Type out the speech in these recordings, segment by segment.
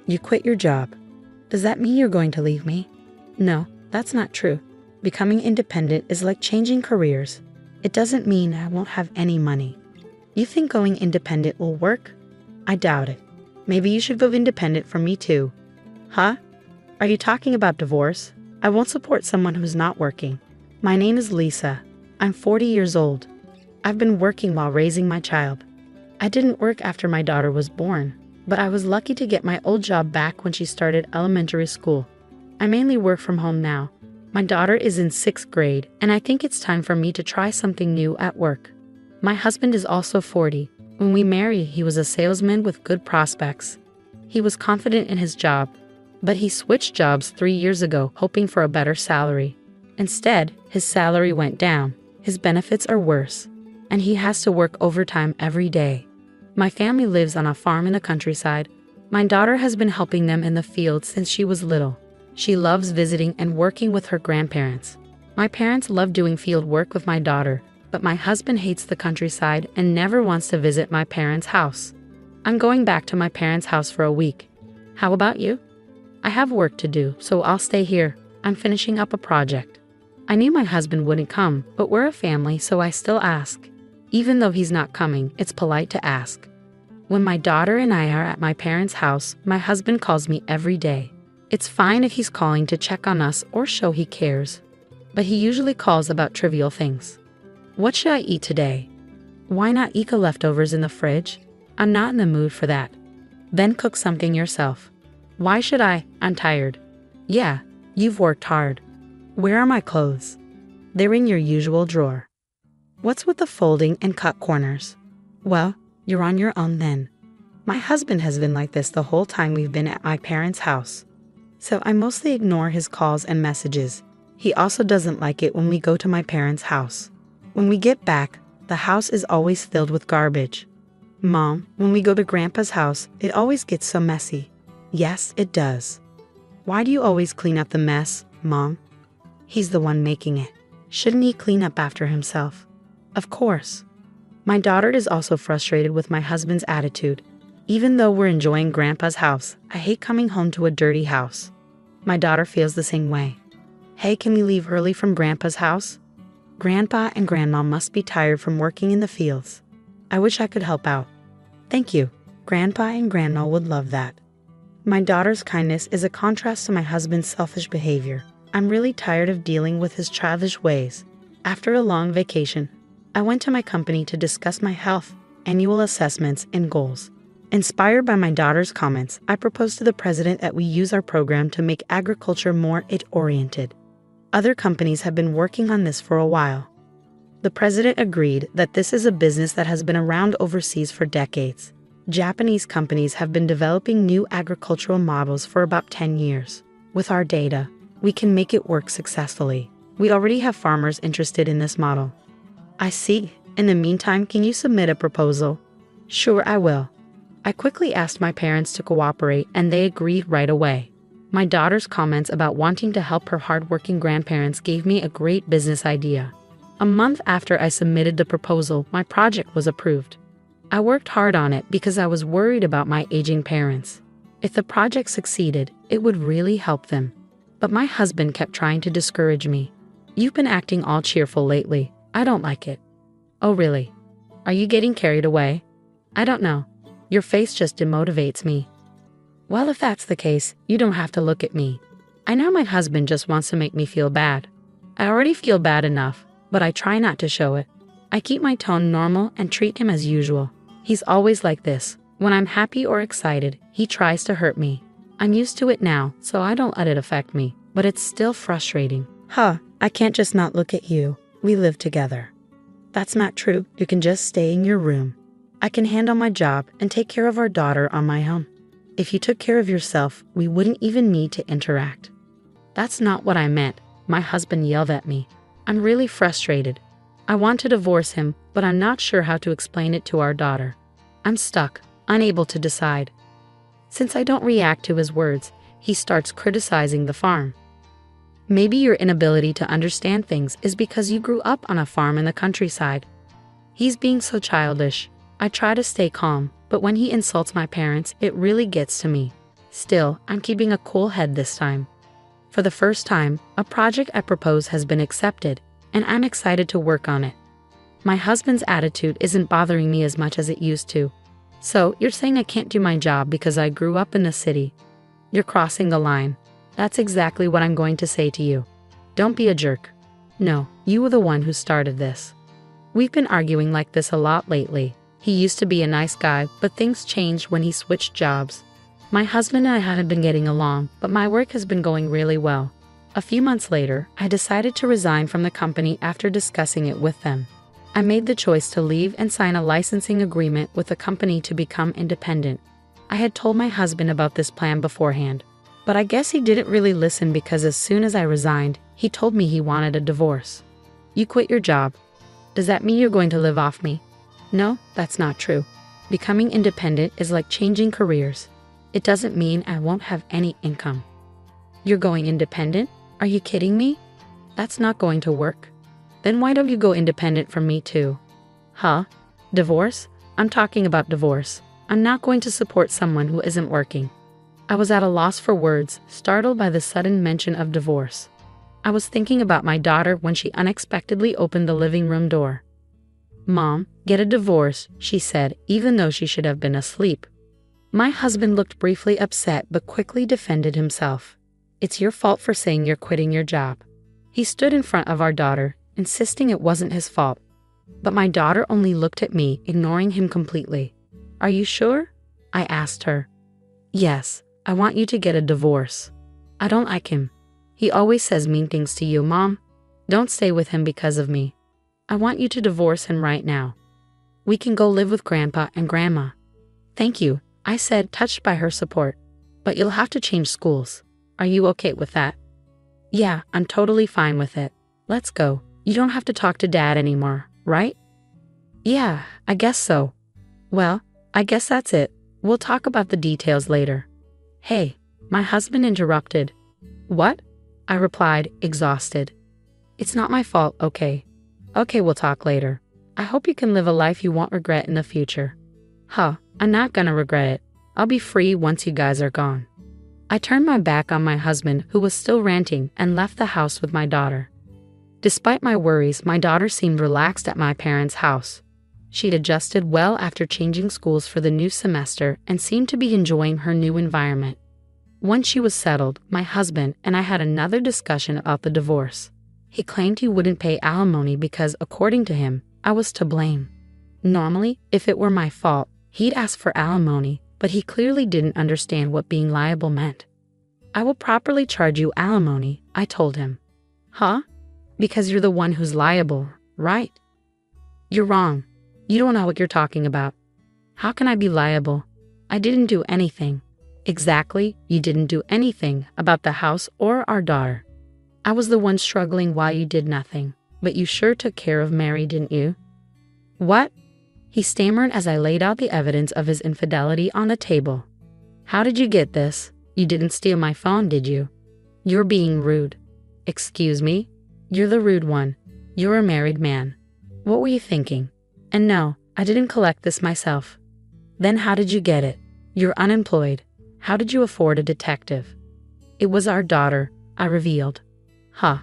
You quit your job. Does that mean you're going to leave me? No, that's not true. Becoming independent is like changing careers. It doesn't mean I won't have any money. You think going independent will work? I doubt it. Maybe you should go independent from me too. Huh? Are you talking about divorce? I won't support someone who's not working. My name is Lisa. I'm 40 years old. I've been working while raising my child. I didn't work after my daughter was born, but I was lucky to get my old job back when she started elementary school. I mainly work from home now. My daughter is in 6th grade, and I think it's time for me to try something new at work. My husband is also 40. When we married, he was a salesman with good prospects. He was confident in his job, but he switched jobs 3 years ago, hoping for a better salary. Instead, his salary went down, his benefits are worse, and he has to work overtime every day. My family lives on a farm in the countryside. My daughter has been helping them in the field since she was little. She loves visiting and working with her grandparents. My parents love doing field work with my daughter, but my husband hates the countryside and never wants to visit my parents' house. I'm going back to my parents' house for a week. How about you? I have work to do, so I'll stay here. I'm finishing up a project. I knew my husband wouldn't come, but we're a family, so I still ask. Even though he's not coming, it's polite to ask. When my daughter and I are at my parents' house, my husband calls me every day. It's fine if he's calling to check on us or show he cares, but he usually calls about trivial things. What should I eat today? Why not eat the leftovers in the fridge? I'm not in the mood for that. Then cook something yourself. Why should I? I'm tired. Yeah, you've worked hard. Where are my clothes? They're in your usual drawer. What's with the folding and cut corners? Well, you're on your own then. My husband has been like this the whole time we've been at my parents' house, so I mostly ignore his calls and messages. He also doesn't like it when we go to my parents' house. When we get back, the house is always filled with garbage. Mom, when we go to Grandpa's house, it always gets so messy. Yes, it does. Why do you always clean up the mess, Mom? He's the one making it. Shouldn't he clean up after himself? Of course. My daughter is also frustrated with my husband's attitude. Even though we're enjoying Grandpa's house, I hate coming home to a dirty house. My daughter feels the same way. Hey, can we leave early from Grandpa's house? Grandpa and Grandma must be tired from working in the fields. I wish I could help out. Thank you. Grandpa and Grandma would love that. My daughter's kindness is a contrast to my husband's selfish behavior. I'm really tired of dealing with his childish ways. After a long vacation, I went to my company to discuss my health, annual assessments, and goals. Inspired by my daughter's comments, I proposed to the president that we use our program to make agriculture more it-oriented. Other companies have been working on this for a while. The president agreed that this is a business that has been around overseas for decades. Japanese companies have been developing new agricultural models for about 10 years. With our data, we can make it work successfully. We already have farmers interested in this model. I see. In the meantime, can you submit a proposal? Sure, I will. I quickly asked my parents to cooperate, and they agreed right away. My daughter's comments about wanting to help her hardworking grandparents gave me a great business idea. A month after I submitted the proposal, my project was approved. I worked hard on it because I was worried about my aging parents. If the project succeeded, it would really help them. But my husband kept trying to discourage me. You've been acting all cheerful lately. I don't like it. Oh, really? Are you getting carried away? I don't know. Your face just demotivates me. Well, if that's the case, you don't have to look at me. I know my husband just wants to make me feel bad. I already feel bad enough, but I try not to show it. I keep my tone normal and treat him as usual. He's always like this. When I'm happy or excited, he tries to hurt me. I'm used to it now, so I don't let it affect me, but it's still frustrating. I can't just not look at you. We live together. That's not true. You can just stay in your room. I can handle my job and take care of our daughter on my own. If you took care of yourself, we wouldn't even need to interact. That's not what I meant. My husband yelled at me. I'm really frustrated. I want to divorce him, but I'm not sure how to explain it to our daughter. I'm stuck, unable to decide. Since I don't react to his words, he starts criticizing the farm. Maybe your inability to understand things is because you grew up on a farm in the countryside. He's being so childish. I try to stay calm, but when he insults my parents, it really gets to me. Still, I'm keeping a cool head this time. For the first time, a project I propose has been accepted, and I'm excited to work on it. My husband's attitude isn't bothering me as much as it used to. So, you're saying I can't do my job because I grew up in the city? You're crossing the line. That's exactly what I'm going to say to you. Don't be a jerk. No, you were the one who started this. We've been arguing like this a lot lately. He used to be a nice guy, but things changed when he switched jobs. My husband and I hadn't been getting along, but my work has been going really well. A few months later, I decided to resign from the company after discussing it with them. I made the choice to leave and sign a licensing agreement with the company to become independent. I had told my husband about this plan beforehand, but I guess he didn't really listen because as soon as I resigned, he told me he wanted a divorce. You quit your job. Does that mean you're going to live off me? No, that's not true. Becoming independent is like changing careers. It doesn't mean I won't have any income. You're going independent? Are you kidding me? That's not going to work. Then why don't you go independent from me too? Huh? Divorce? I'm talking about divorce. I'm not going to support someone who isn't working. I was at a loss for words, startled by the sudden mention of divorce. I was thinking about my daughter when she unexpectedly opened the living room door. Mom, get a divorce, she said, even though she should have been asleep. My husband looked briefly upset but quickly defended himself. It's your fault for saying you're quitting your job. He stood in front of our daughter, insisting it wasn't his fault. But my daughter only looked at me, ignoring him completely. Are you sure? I asked her. Yes, I want you to get a divorce. I don't like him. He always says mean things to you, Mom. Don't stay with him because of me. I want you to divorce him right now. We can go live with Grandpa and Grandma. Thank you, I said, touched by her support. But you'll have to change schools. Are you okay with that? Yeah, I'm totally fine with it. Let's go. You don't have to talk to Dad anymore, right? Yeah, I guess so. Well, I guess that's it. We'll talk about the details later. Hey, my husband interrupted. What? I replied, exhausted. It's not my fault, okay? Okay, we'll talk later. I hope you can live a life you won't regret in the future. Huh, I'm not gonna regret it. I'll be free once you guys are gone. I turned my back on my husband, who was still ranting, and left the house with my daughter. Despite my worries, my daughter seemed relaxed at my parents' house. She'd adjusted well after changing schools for the new semester and seemed to be enjoying her new environment. Once she was settled, my husband and I had another discussion about the divorce. He claimed he wouldn't pay alimony because, according to him, I was to blame. Normally, if it were my fault, he'd ask for alimony, but he clearly didn't understand what being liable meant. I will properly charge you alimony, I told him. Huh? Because you're the one who's liable, right? You're wrong. You don't know what you're talking about. How can I be liable? I didn't do anything. Exactly, you didn't do anything about the house or our daughter. I was the one struggling while you did nothing, but you sure took care of Mary, didn't you? What? He stammered as I laid out the evidence of his infidelity on the table. How did you get this? You didn't steal my phone, did you? You're being rude. Excuse me? You're the rude one. You're a married man. What were you thinking? And no, I didn't collect this myself. Then how did you get it? You're unemployed. How did you afford a detective? It was our daughter, I revealed. Huh.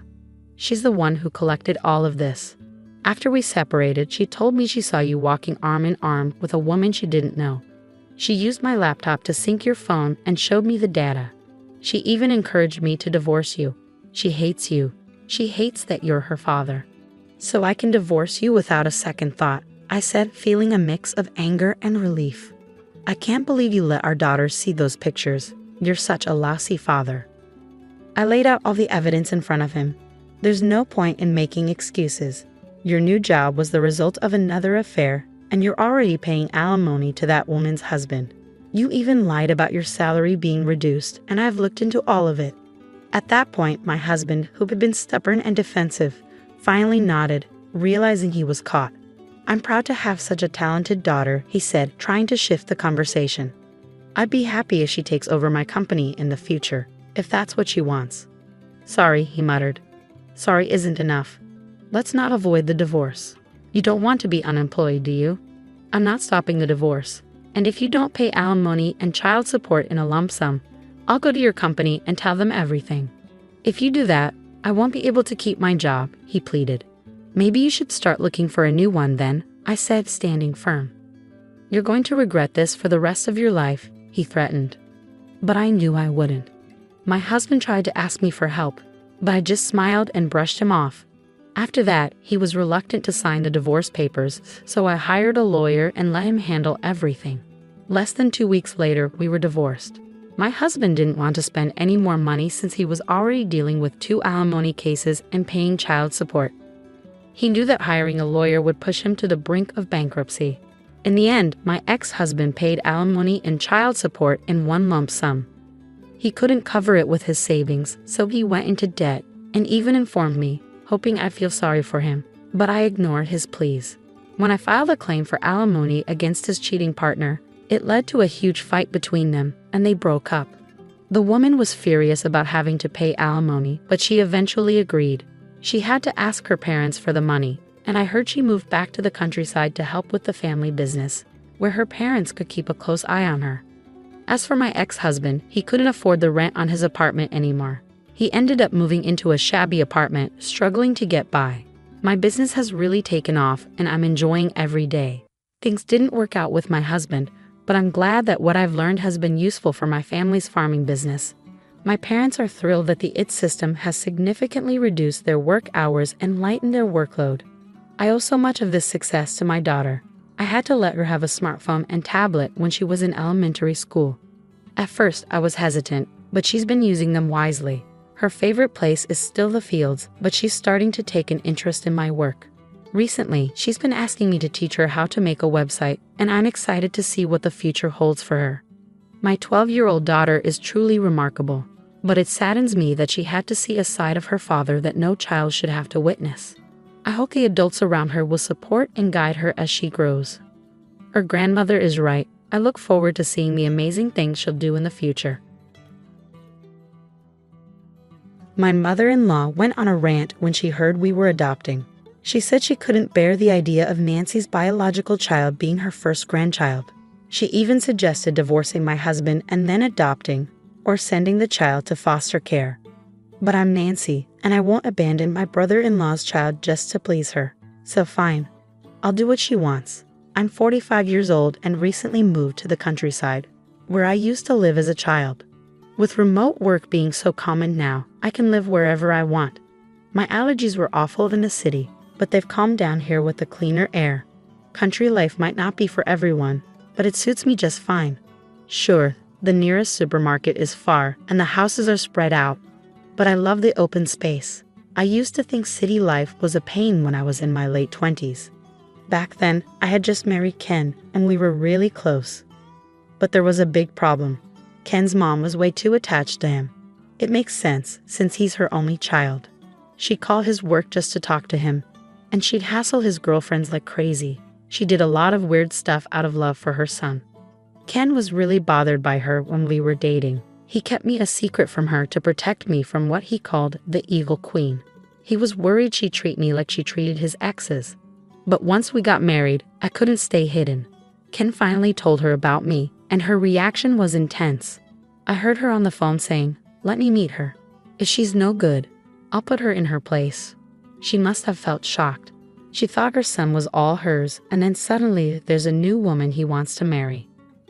She's the one who collected all of this. After we separated, she told me she saw you walking arm in arm with a woman she didn't know. She used my laptop to sync your phone and showed me the data. She even encouraged me to divorce you. She hates you. She hates that you're her father. So I can divorce you without a second thought, I said, feeling a mix of anger and relief. I can't believe you let our daughters see those pictures. You're such a lousy father. I laid out all the evidence in front of him. There's no point in making excuses. Your new job was the result of another affair, and you're already paying alimony to that woman's husband. You even lied about your salary being reduced, and I've looked into all of it. At that point, my husband, who had been stubborn and defensive, finally nodded, realizing he was caught. I'm proud to have such a talented daughter, he said, trying to shift the conversation. I'd be happy if she takes over my company in the future, if that's what she wants. Sorry, he muttered. Sorry isn't enough. Let's not avoid the divorce. You don't want to be unemployed, do you? I'm not stopping the divorce. And if you don't pay alimony and child support in a lump sum, I'll go to your company and tell them everything. If you do that, I won't be able to keep my job, he pleaded. Maybe you should start looking for a new one then, I said, standing firm. You're going to regret this for the rest of your life, he threatened. But I knew I wouldn't. My husband tried to ask me for help, but I just smiled and brushed him off. After that, he was reluctant to sign the divorce papers, so I hired a lawyer and let him handle everything. Less than 2 weeks later, we were divorced. My husband didn't want to spend any more money since he was already dealing with 2 alimony cases and paying child support. He knew that hiring a lawyer would push him to the brink of bankruptcy. In the end, my ex-husband paid alimony and child support in one lump sum. He couldn't cover it with his savings, so he went into debt and even informed me, hoping I'd feel sorry for him, but I ignored his pleas. When I filed a claim for alimony against his cheating partner, it led to a huge fight between them, and they broke up. The woman was furious about having to pay alimony, but she eventually agreed. She had to ask her parents for the money, and I heard she moved back to the countryside to help with the family business, where her parents could keep a close eye on her. As for my ex-husband, he couldn't afford the rent on his apartment anymore. He ended up moving into a shabby apartment, struggling to get by. My business has really taken off, and I'm enjoying every day. Things didn't work out with my husband, but I'm glad that what I've learned has been useful for my family's farming business. My parents are thrilled that the IT system has significantly reduced their work hours and lightened their workload. I owe so much of this success to my daughter. I had to let her have a smartphone and tablet when she was in elementary school. At first, I was hesitant, but she's been using them wisely. Her favorite place is still the fields, but she's starting to take an interest in my work. Recently, she's been asking me to teach her how to make a website, and I'm excited to see what the future holds for her. My 12-year-old daughter is truly remarkable, but it saddens me that she had to see a side of her father that no child should have to witness. I hope the adults around her will support and guide her as she grows. Her grandmother is right. I look forward to seeing the amazing things she'll do in the future. My mother-in-law went on a rant when she heard we were adopting. She said she couldn't bear the idea of Nancy's biological child being her first grandchild. She even suggested divorcing my husband and then adopting, or sending the child to foster care. But I'm Nancy, and I won't abandon my brother-in-law's child just to please her. So fine, I'll do what she wants. I'm 45 years old and recently moved to the countryside, where I used to live as a child. With remote work being so common now, I can live wherever I want. My allergies were awful in the city, but they've calmed down here with the cleaner air. Country life might not be for everyone, but it suits me just fine. Sure, the nearest supermarket is far and the houses are spread out, but I love the open space. I used to think city life was a pain when I was in my late 20s. Back then, I had just married Ken, and we were really close. But there was a big problem. Ken's mom was way too attached to him. It makes sense, since he's her only child. She'd call his work just to talk to him, and she'd hassle his girlfriends like crazy. She did a lot of weird stuff out of love for her son. Ken was really bothered by her when we were dating. He kept me a secret from her to protect me from what he called the evil queen. He was worried she'd treat me like she treated his exes. But once we got married, I couldn't stay hidden. Ken finally told her about me, and her reaction was intense. I heard her on the phone saying, "Let me meet her. If she's no good, I'll put her in her place." She must have felt shocked. She thought her son was all hers, and then suddenly there's a new woman he wants to marry.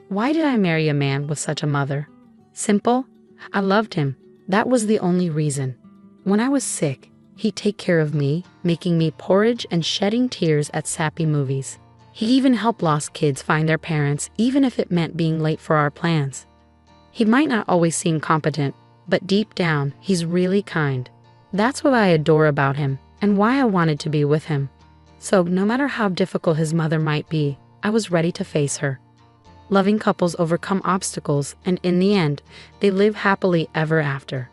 Why did I marry a man with such a mother? Simple. I loved him. That was the only reason. When I was sick, he'd take care of me, making me porridge and shedding tears at sappy movies. He even helped lost kids find their parents, even if it meant being late for our plans. He might not always seem competent, but deep down, he's really kind. That's what I adore about him, and why I wanted to be with him. So no matter how difficult his mother might be, I was ready to face her. Loving couples overcome obstacles, and in the end, they live happily ever after.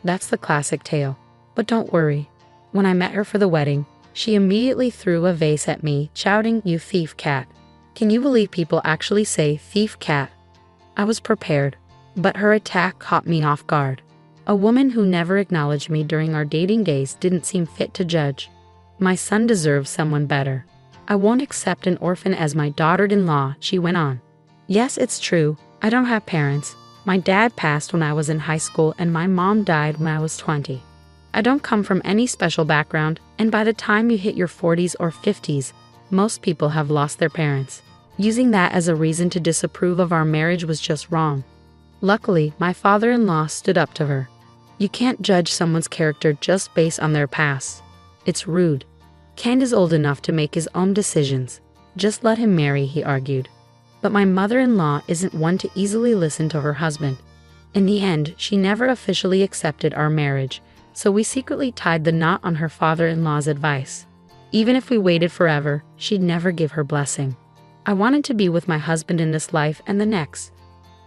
That's the classic tale. But don't worry. When I met her for the wedding, she immediately threw a vase at me, shouting, "You thief cat." Can you believe people actually say thief cat? I was prepared, but her attack caught me off guard. A woman who never acknowledged me during our dating days didn't seem fit to judge. My son deserves someone better. I won't accept an orphan as my daughter-in-law, she went on. Yes, it's true, I don't have parents, My dad passed when I was in high school and my mom died when I was 20. I don't come from any special background, and by the time you hit your 40s or 50s, most people have lost their parents. Using that as a reason to disapprove of our marriage was just wrong. Luckily, my father-in-law stood up to her. You can't judge someone's character just based on their past. It's rude. Ken is old enough to make his own decisions. Just let him marry, he argued. But my mother-in-law isn't one to easily listen to her husband. In the end, she never officially accepted our marriage, so we secretly tied the knot on her father-in-law's advice. Even if we waited forever, she'd never give her blessing. I wanted to be with my husband in this life and the next.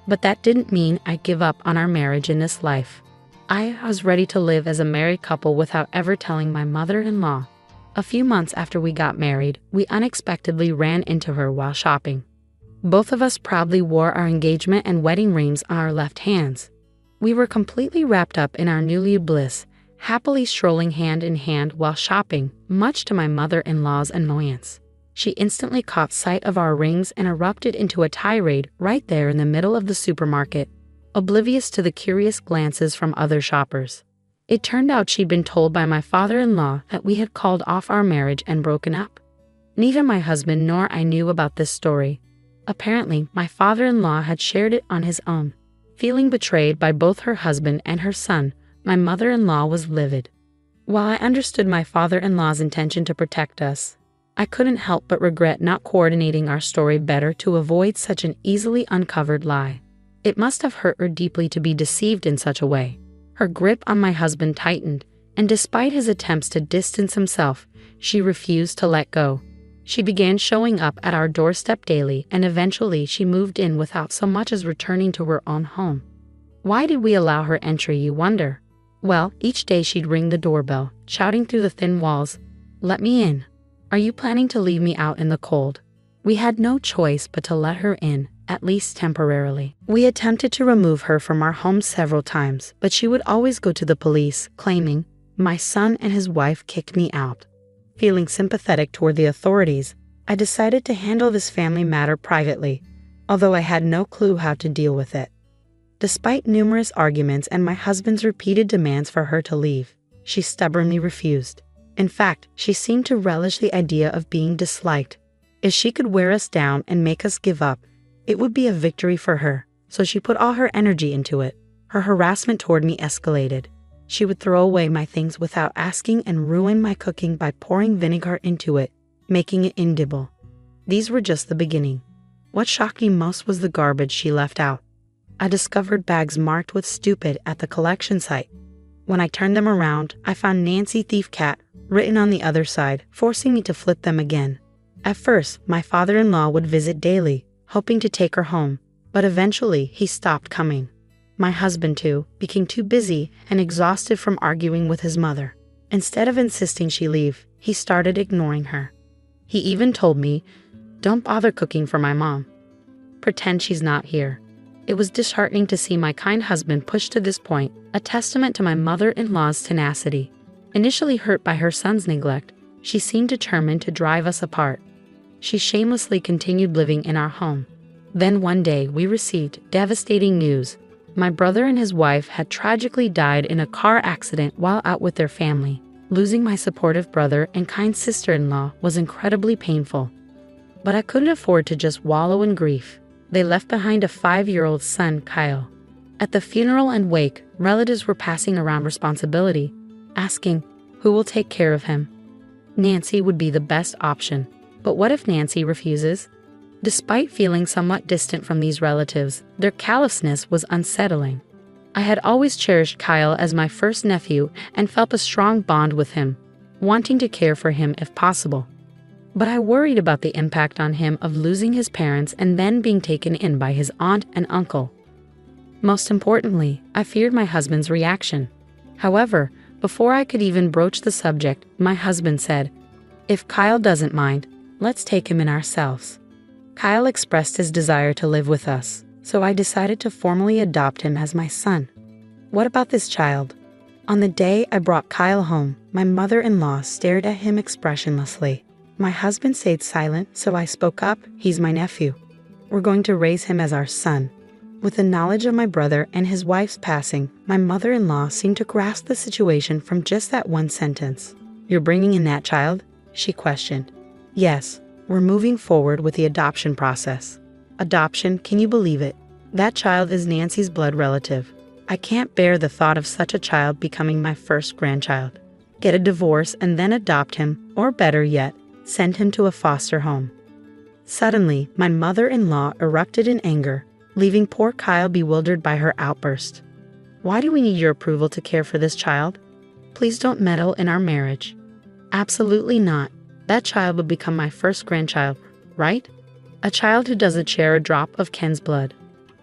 But that didn't mean I'd give up on our marriage in this life. I was ready to live as a married couple without ever telling my mother-in-law. A few months after we got married, we unexpectedly ran into her while shopping. Both of us proudly wore our engagement and wedding rings on our left hands. We were completely wrapped up in our newly bliss, happily strolling hand in hand while shopping, much to my mother-in-law's annoyance. She instantly caught sight of our rings and erupted into a tirade right there in the middle of the supermarket, oblivious to the curious glances from other shoppers. It turned out she'd been told by my father-in-law that we had called off our marriage and broken up. Neither my husband nor I knew about this story. Apparently, my father-in-law had shared it on his own. Feeling betrayed by both her husband and her son, my mother-in-law was livid. While I understood my father-in-law's intention to protect us, I couldn't help but regret not coordinating our story better to avoid such an easily uncovered lie. It must have hurt her deeply to be deceived in such a way. Her grip on my husband tightened, and despite his attempts to distance himself, she refused to let go. She began showing up at our doorstep daily, and eventually she moved in without so much as returning to her own home. Why did we allow her entry, you wonder? Well, each day she'd ring the doorbell, shouting through the thin walls, "Let me in. Are you planning to leave me out in the cold?" We had no choice but to let her in, at least temporarily. We attempted to remove her from our home several times, but she would always go to the police, claiming, "My son and his wife kicked me out." Feeling sympathetic toward the authorities, I decided to handle this family matter privately, although I had no clue how to deal with it. Despite numerous arguments and my husband's repeated demands for her to leave, she stubbornly refused. In fact, she seemed to relish the idea of being disliked. If she could wear us down and make us give up, it would be a victory for her, so she put all her energy into it. Her harassment toward me escalated. She would throw away my things without asking and ruin my cooking by pouring vinegar into it, making it inedible. These were just the beginning. What shocked me most was the garbage she left out. I discovered bags marked with "stupid" at the collection site. When I turned them around, I found "Nancy Thief Cat" written on the other side, forcing me to flip them again. At first, my father-in-law would visit daily, hoping to take her home, but eventually he stopped coming. My husband, too, became too busy and exhausted from arguing with his mother. Instead of insisting she leave, he started ignoring her. He even told me, "Don't bother cooking for my mom. Pretend she's not here." It was disheartening to see my kind husband pushed to this point, a testament to my mother-in-law's tenacity. Initially hurt by her son's neglect, she seemed determined to drive us apart. She shamelessly continued living in our home. Then one day we received devastating news. My brother and his wife had tragically died in a car accident while out with their family. Losing my supportive brother and kind sister-in-law was incredibly painful. But I couldn't afford to just wallow in grief. They left behind a 5-year-old son, Kyle. At the funeral and wake, relatives were passing around responsibility, asking, "Who will take care of him?" Nancy would be the best option. But what if Nancy refuses? Despite feeling somewhat distant from these relatives, their callousness was unsettling. I had always cherished Kyle as my first nephew and felt a strong bond with him, wanting to care for him if possible. But I worried about the impact on him of losing his parents and then being taken in by his aunt and uncle. Most importantly, I feared my husband's reaction. However, before I could even broach the subject, my husband said, "If Kyle doesn't mind, let's take him in ourselves." Kyle expressed his desire to live with us, so I decided to formally adopt him as my son. What about this child? On the day I brought Kyle home, my mother-in-law stared at him expressionlessly. My husband stayed silent, so I spoke up. "He's my nephew. We're going to raise him as our son." With the knowledge of my brother and his wife's passing, my mother-in-law seemed to grasp the situation from just that one sentence. "You're bringing in that child?" she questioned. "Yes, we're moving forward with the adoption process." "Adoption, can you believe it? That child is Nancy's blood relative. I can't bear the thought of such a child becoming my first grandchild. Get a divorce and then adopt him, or better yet, send him to a foster home." Suddenly, my mother-in-law erupted in anger, leaving poor Kyle bewildered by her outburst. "Why do we need your approval to care for this child? Please don't meddle in our marriage." "Absolutely not. That child would become my first grandchild, right? A child who doesn't share a drop of Ken's blood.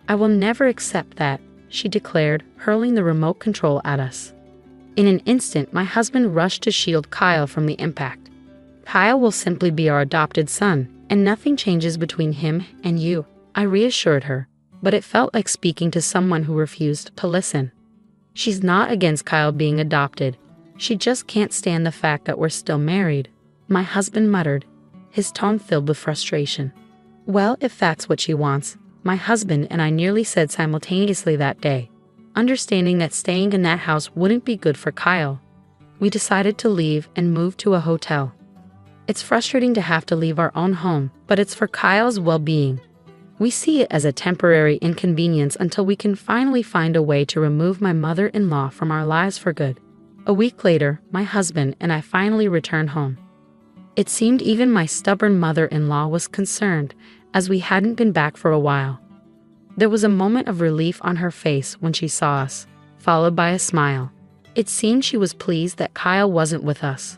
I will never accept that," she declared, hurling the remote control at us. In an instant, my husband rushed to shield Kyle from the impact. "Kyle will simply be our adopted son, and nothing changes between him and you," I reassured her, but it felt like speaking to someone who refused to listen. "She's not against Kyle being adopted. She just can't stand the fact that we're still married," my husband muttered, his tone filled with frustration. "Well, if that's what she wants," my husband and I nearly said simultaneously that day, understanding that staying in that house wouldn't be good for Kyle. We decided to leave and move to a hotel. It's frustrating to have to leave our own home, but it's for Kyle's well-being. We see it as a temporary inconvenience until we can finally find a way to remove my mother-in-law from our lives for good. A week later, my husband and I finally returned home. It seemed even my stubborn mother-in-law was concerned, as we hadn't been back for a while. There was a moment of relief on her face when she saw us, followed by a smile. It seemed she was pleased that Kyle wasn't with us.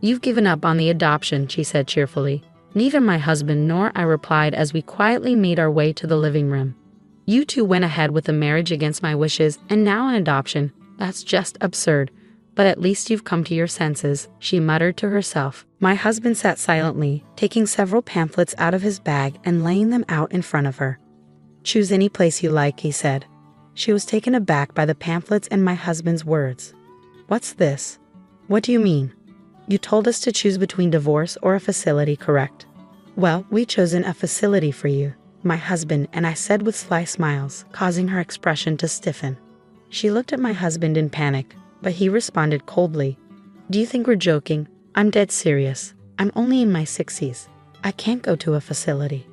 "You've given up on the adoption," she said cheerfully. Neither my husband nor I replied as we quietly made our way to the living room. "You two went ahead with a marriage against my wishes, and now an adoption. That's just absurd. But at least you've come to your senses," she muttered to herself. My husband sat silently, taking several pamphlets out of his bag and laying them out in front of her. "Choose any place you like," he said. She was taken aback by the pamphlets and my husband's words. "What's this? What do you mean? You told us to choose between divorce or a facility, correct?" "Well, we've chosen a facility for you," my husband and I said with sly smiles, causing her expression to stiffen. She looked at my husband in panic, but he responded coldly. "Do you think we're joking? I'm dead serious. I'm only in my 60s. I can't go to a facility.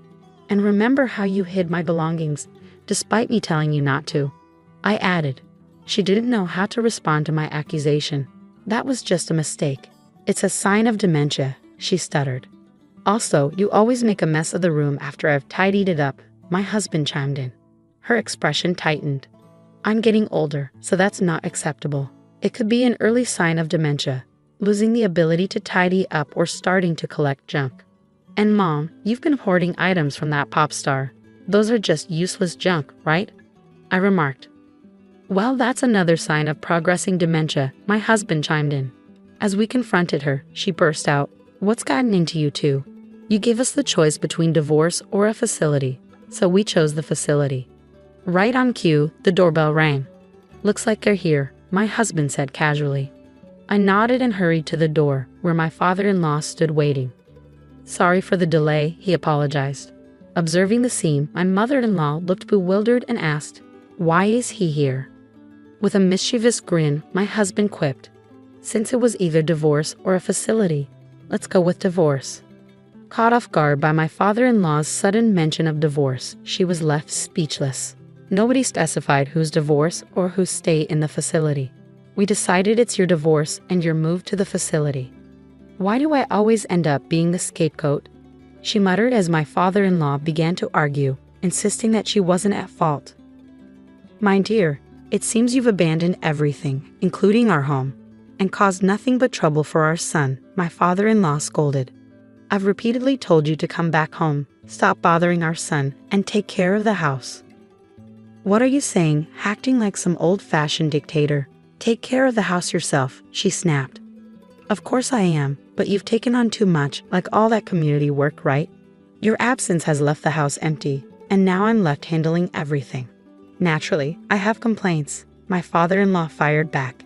And remember how you hid my belongings, despite me telling you not to," I added. She didn't know how to respond to my accusation. "That was just a mistake. It's a sign of dementia," she stuttered. "Also, you always make a mess of the room after I've tidied it up," my husband chimed in. Her expression tightened. "I'm getting older, so that's not acceptable. It could be an early sign of dementia, losing the ability to tidy up or starting to collect junk. And Mom, you've been hoarding items from that pop star. Those are just useless junk, right?" I remarked. "Well, that's another sign of progressing dementia," my husband chimed in. As we confronted her, she burst out, "What's gotten into you two? You gave us the choice between divorce or a facility, so we chose the facility." Right on cue, the doorbell rang. "Looks like they're here," my husband said casually. I nodded and hurried to the door, where my father-in-law stood waiting. "Sorry for the delay," he apologized. Observing the scene, my mother-in-law looked bewildered and asked, "Why is he here?" With a mischievous grin, my husband quipped, "Since it was either divorce or a facility, let's go with divorce." Caught off guard by my father-in-law's sudden mention of divorce, she was left speechless. Nobody specified whose divorce or whose stay in the facility. "We decided it's your divorce and your move to the facility." "Why do I always end up being the scapegoat?" she muttered as my father-in-law began to argue, insisting that she wasn't at fault. "My dear, it seems you've abandoned everything, including our home, and caused nothing but trouble for our son," my father-in-law scolded. "I've repeatedly told you to come back home, stop bothering our son, and take care of the house." "What are you saying, acting like some old-fashioned dictator? Take care of the house yourself," she snapped. "Of course I am, but you've taken on too much, like all that community work, right? Your absence has left the house empty, and now I'm left handling everything." "Naturally, I have complaints," my father-in-law fired back.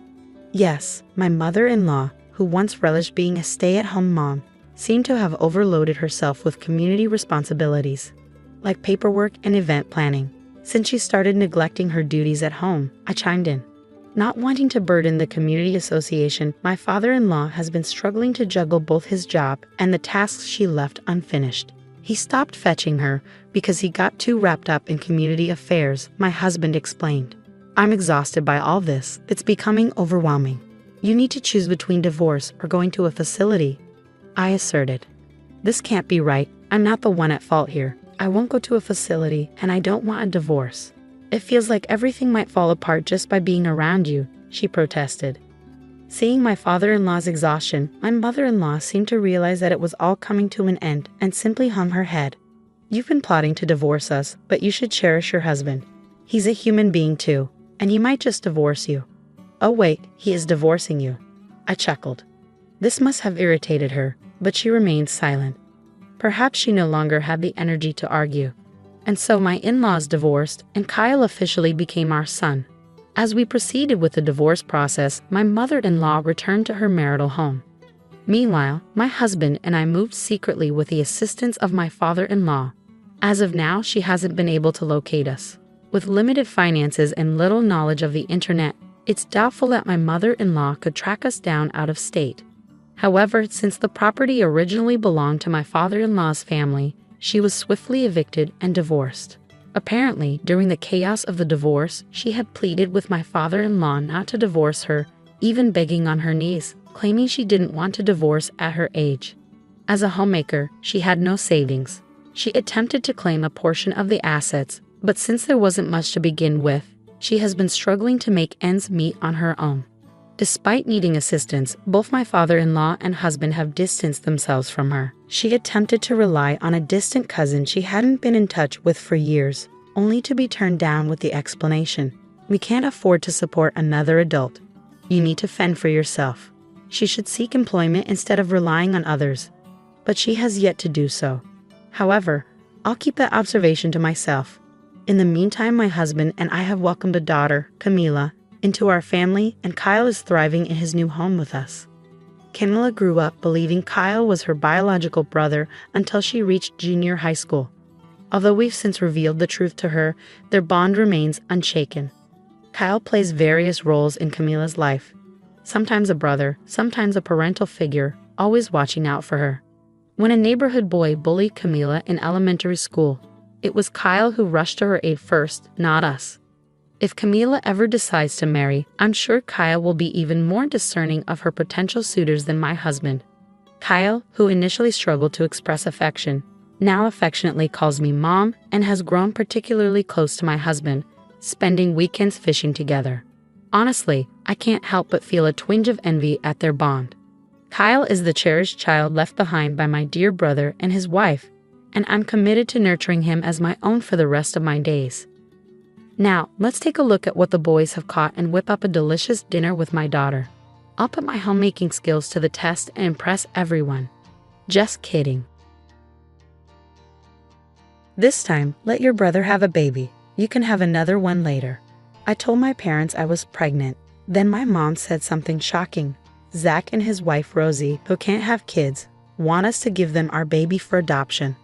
Yes, my mother-in-law, who once relished being a stay-at-home mom, seemed to have overloaded herself with community responsibilities, like paperwork and event planning. Since she started neglecting her duties at home, I chimed in. Not wanting to burden the community association, my father-in-law has been struggling to juggle both his job and the tasks she left unfinished. He stopped fetching her because he got too wrapped up in community affairs, my husband explained. I'm exhausted by all this. It's becoming overwhelming. You need to choose between divorce or going to a facility, I asserted. This can't be right. I'm not the one at fault here. I won't go to a facility, and I don't want a divorce. It feels like everything might fall apart just by being around you, she protested. Seeing my father-in-law's exhaustion, my mother-in-law seemed to realize that it was all coming to an end and simply hung her head. You've been plotting to divorce us, but you should cherish your husband. He's a human being too, and he might just divorce you. Oh wait, he is divorcing you. I chuckled. This must have irritated her, but she remained silent. Perhaps she no longer had the energy to argue. And so my in-laws divorced, and Kyle officially became our son. As we proceeded with the divorce process, my mother-in-law returned to her marital home. Meanwhile, my husband and I moved secretly with the assistance of my father-in-law. As of now, she hasn't been able to locate us. With limited finances and little knowledge of the internet, it's doubtful that my mother-in-law could track us down out of state. However, since the property originally belonged to my father-in-law's family, she was swiftly evicted and divorced. Apparently, during the chaos of the divorce, she had pleaded with my father-in-law not to divorce her, even begging on her knees, claiming she didn't want to divorce at her age. As a homemaker, she had no savings. She attempted to claim a portion of the assets, but since there wasn't much to begin with, she has been struggling to make ends meet on her own. Despite needing assistance, both my father-in-law and husband have distanced themselves from her. She attempted to rely on a distant cousin she hadn't been in touch with for years, only to be turned down with the explanation, "We can't afford to support another adult. You need to fend for yourself." She should seek employment instead of relying on others. But she has yet to do so. However, I'll keep that observation to myself. In the meantime, my husband and I have welcomed a daughter, Camila, into our family, and Kyle is thriving in his new home with us. Camila grew up believing Kyle was her biological brother until she reached junior high school. Although we've since revealed the truth to her, their bond remains unshaken. Kyle plays various roles in Camila's life. Sometimes a brother, sometimes a parental figure, always watching out for her. When a neighborhood boy bullied Camila in elementary school, it was Kyle who rushed to her aid first, not us. If Camila ever decides to marry, I'm sure Kyle will be even more discerning of her potential suitors than my husband. Kyle, who initially struggled to express affection, now affectionately calls me Mom and has grown particularly close to my husband, spending weekends fishing together. Honestly, I can't help but feel a twinge of envy at their bond. Kyle is the cherished child left behind by my dear brother and his wife, and I'm committed to nurturing him as my own for the rest of my days. Now, let's take a look at what the boys have caught and whip up a delicious dinner with my daughter. I'll put my homemaking skills to the test and impress everyone. Just kidding. This time, let your brother have a baby. You can have another one later. I told my parents I was pregnant. Then my mom said something shocking. Zach and his wife Rosie, who can't have kids, want us to give them our baby for adoption.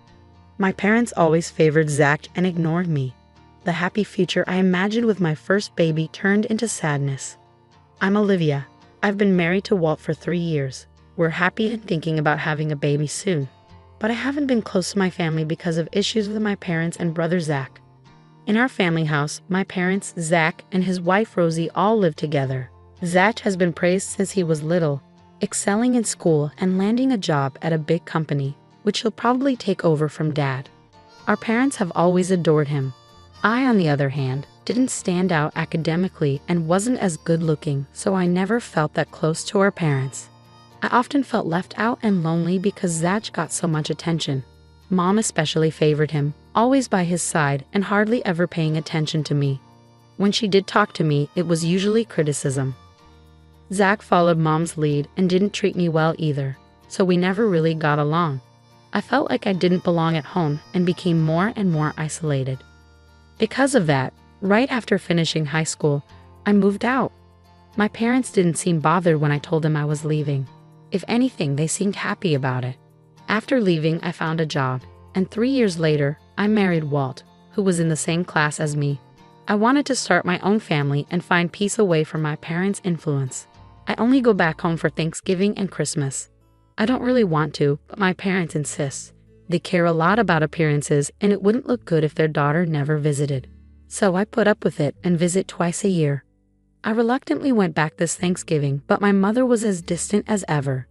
My parents always favored Zach and ignored me. The happy future I imagined with my first baby turned into sadness. I'm Olivia. I've been married to Walt for 3 years. We're happy and thinking about having a baby soon. But I haven't been close to my family because of issues with my parents and brother Zach. In our family house, my parents, Zach, and his wife Rosie all live together. Zach has been praised since he was little, excelling in school and landing a job at a big company, which he'll probably take over from Dad. Our parents have always adored him. I, on the other hand, didn't stand out academically and wasn't as good-looking, so I never felt that close to our parents. I often felt left out and lonely because Zach got so much attention. Mom especially favored him, always by his side and hardly ever paying attention to me. When she did talk to me, it was usually criticism. Zach followed Mom's lead and didn't treat me well either, so we never really got along. I felt like I didn't belong at home and became more and more isolated. Because of that, right after finishing high school, I moved out. My parents didn't seem bothered when I told them I was leaving. If anything, they seemed happy about it. After leaving, I found a job, and 3 years later, I married Walt, who was in the same class as me. I wanted to start my own family and find peace away from my parents' influence. I only go back home for Thanksgiving and Christmas. I don't really want to, but my parents insist. They care a lot about appearances, and it wouldn't look good if their daughter never visited. So I put up with it and visit twice a year. I reluctantly went back this Thanksgiving, but my mother was as distant as ever.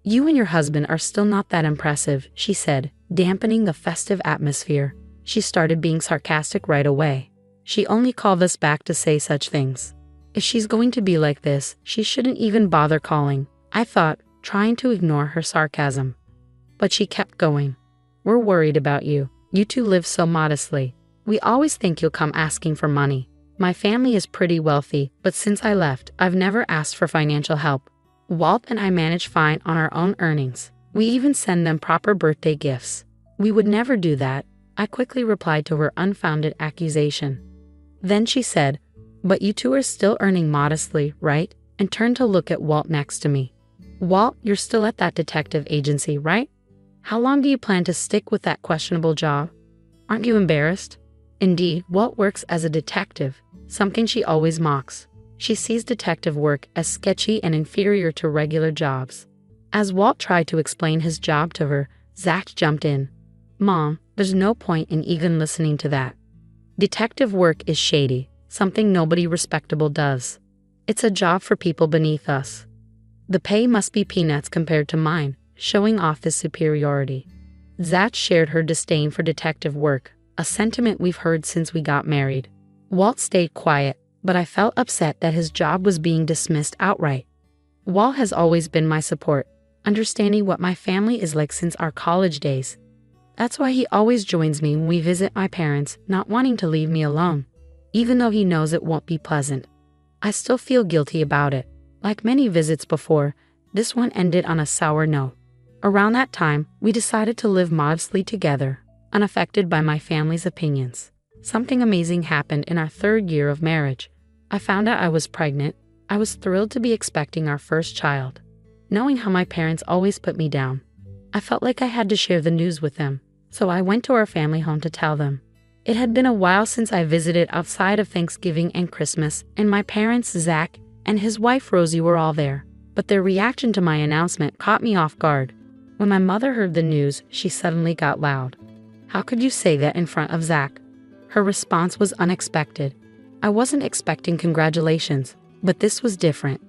"You and your husband are still not that impressive," she said, dampening the festive atmosphere. She started being sarcastic right away. She only called us back to say such things. If she's going to be like this, she shouldn't even bother calling, I thought, trying to ignore her sarcasm. But she kept going. "We're worried about you. You two live so modestly. We always think you'll come asking for money. My family is pretty wealthy, but since I left, I've never asked for financial help. Walt and I manage fine on our own earnings. We even send them proper birthday gifts. We would never do that," I quickly replied to her unfounded accusation. Then she said, "But you two are still earning modestly, right?" and turned to look at Walt next to me. "Walt, you're still at that detective agency, right? How long do you plan to stick with that questionable job? Aren't you embarrassed?" Indeed, Walt works as a detective, something she always mocks. She sees detective work as sketchy and inferior to regular jobs. As Walt tried to explain his job to her, Zach jumped in. "Mom, there's no point in even listening to that. Detective work is shady, something nobody respectable does. It's a job for people beneath us. The pay must be peanuts compared to mine," showing off his superiority. Zach shared her disdain for detective work, a sentiment we've heard since we got married. Walt stayed quiet, but I felt upset that his job was being dismissed outright. Walt has always been my support, understanding what my family is like since our college days. That's why he always joins me when we visit my parents, not wanting to leave me alone, even though he knows it won't be pleasant. I still feel guilty about it. Like many visits before, this one ended on a sour note. Around that time, we decided to live modestly together, unaffected by my family's opinions. Something amazing happened in our 3rd year of marriage. I found out I was pregnant. I was thrilled to be expecting our first child. Knowing how my parents always put me down, I felt like I had to share the news with them, so I went to our family home to tell them. It had been a while since I visited outside of Thanksgiving and Christmas, and my parents, Zach, and his wife Rosie were all there, but their reaction to my announcement caught me off guard. When my mother heard the news, she suddenly got loud. "How could you say that in front of Zach?" Her response was unexpected. I wasn't expecting congratulations, but this was different.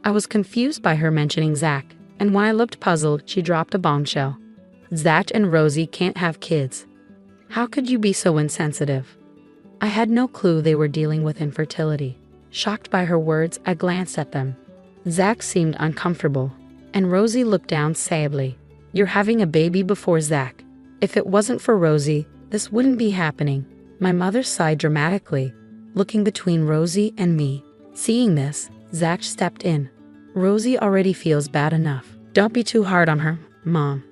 I was confused by her mentioning Zach, and when I looked puzzled, she dropped a bombshell. "Zach and Rosie can't have kids. How could you be so insensitive?" I had no clue they were dealing with infertility. Shocked by her words, I glanced at them. Zach seemed uncomfortable, and Rosie looked down sadly. "You're having a baby before Zach. If it wasn't for Rosie, this wouldn't be happening." My mother sighed dramatically, looking between Rosie and me. Seeing this, Zach stepped in. "Rosie already feels bad enough. Don't be too hard on her, Mom."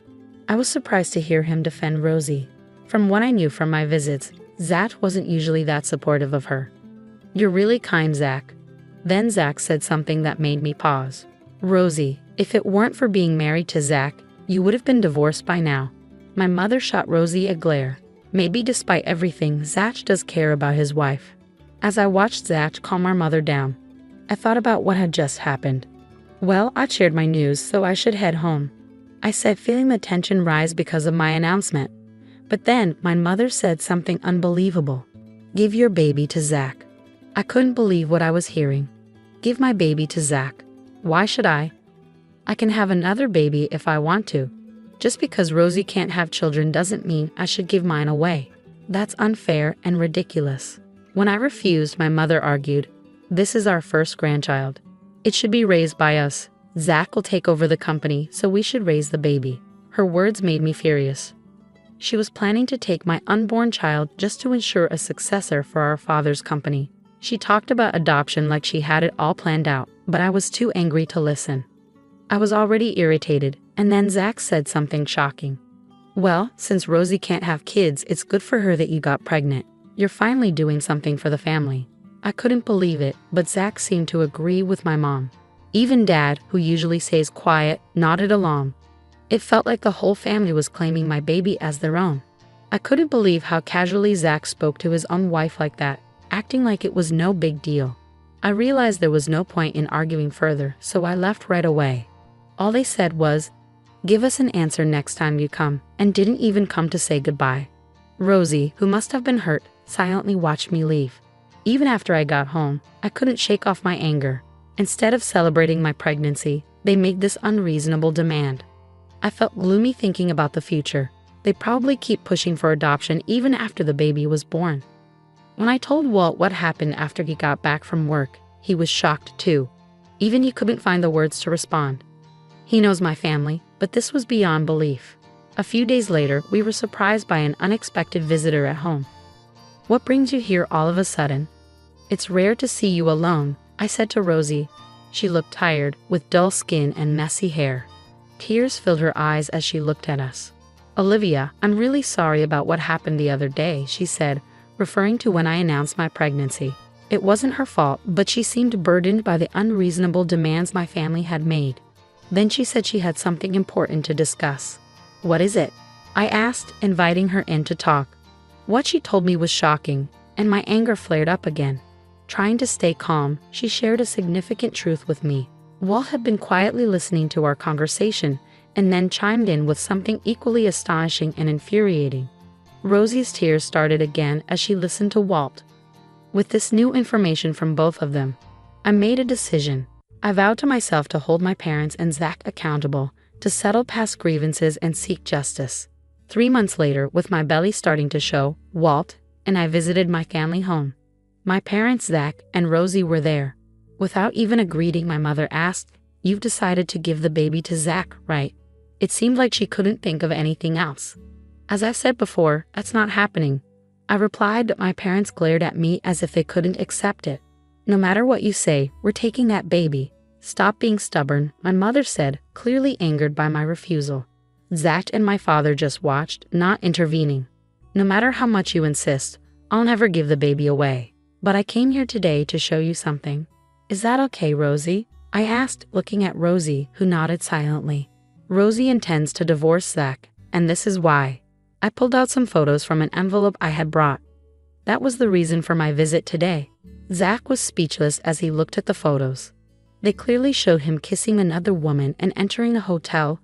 I was surprised to hear him defend Rosie. From what I knew from my visits, Zach wasn't usually that supportive of her. "You're really kind, Zach." Then Zach said something that made me pause. "Rosie, if it weren't for being married to Zach, you would have been divorced by now." My mother shot Rosie a glare. Maybe despite everything, Zach does care about his wife. As I watched Zach calm our mother down, I thought about what had just happened. Well, I shared my news, so I should head home, I said, feeling the tension rise because of my announcement. But then my mother said something unbelievable. "Give your baby to Zach." I couldn't believe what I was hearing. Give my baby to Zach. Why should I? I can have another baby if I want to. Just because Rosie can't have children doesn't mean I should give mine away. That's unfair and ridiculous. When I refused, my mother argued, "This is our first grandchild. It should be raised by us. Zach will take over the company, so we should raise the baby." Her words made me furious. She was planning to take my unborn child just to ensure a successor for our father's company. She talked about adoption like she had it all planned out, but I was too angry to listen. I was already irritated, and then Zach said something shocking. "Well, since Rosie can't have kids, it's good for her that you got pregnant. You're finally doing something for the family." I couldn't believe it, but Zach seemed to agree with my mom. Even Dad, who usually stays quiet, nodded along. It felt like the whole family was claiming my baby as their own. I couldn't believe how casually Zach spoke to his own wife like that, acting like it was no big deal. I realized there was no point in arguing further, so I left right away. All they said was, "Give us an answer next time you come," and didn't even come to say goodbye. Rosie, who must have been hurt, silently watched me leave. Even after I got home, I couldn't shake off my anger. Instead of celebrating my pregnancy, they made this unreasonable demand. I felt gloomy thinking about the future. They'd probably keep pushing for adoption even after the baby was born. When I told Walt what happened after he got back from work, he was shocked too. Even he couldn't find the words to respond. He knows my family, but this was beyond belief. A few days later, we were surprised by an unexpected visitor at home. "What brings you here all of a sudden?" "It's rare to see you alone," I said to Rosie. She looked tired, with dull skin and messy hair. Tears filled her eyes as she looked at us. "Olivia, I'm really sorry about what happened the other day," she said, referring to when I announced my pregnancy. It wasn't her fault, but she seemed burdened by the unreasonable demands my family had made. Then she said she had something important to discuss. "What is it?" I asked, inviting her in to talk. What she told me was shocking, and my anger flared up again. Trying to stay calm, she shared a significant truth with me. Walt had been quietly listening to our conversation, and then chimed in with something equally astonishing and infuriating. Rosie's tears started again as she listened to Walt. With this new information from both of them, I made a decision. I vowed to myself to hold my parents and Zach accountable, to settle past grievances and seek justice. 3 months later, with my belly starting to show, Walt and I visited my family home. My parents, Zach and Rosie, were there. Without even a greeting, my mother asked, "You've decided to give the baby to Zach, right?" It seemed like she couldn't think of anything else. As I said before, that's not happening. I replied, but my parents glared at me as if they couldn't accept it. "No matter what you say, we're taking that baby. Stop being stubborn," my mother said, clearly angered by my refusal. Zach and my father just watched, not intervening. "No matter how much you insist, I'll never give the baby away. But I came here today to show you something." "Is that okay, Rosie?" I asked, looking at Rosie, who nodded silently. Rosie intends to divorce Zach, and this is why. I pulled out some photos from an envelope I had brought. That was the reason for my visit today. Zach was speechless as he looked at the photos. They clearly showed him kissing another woman and entering a hotel.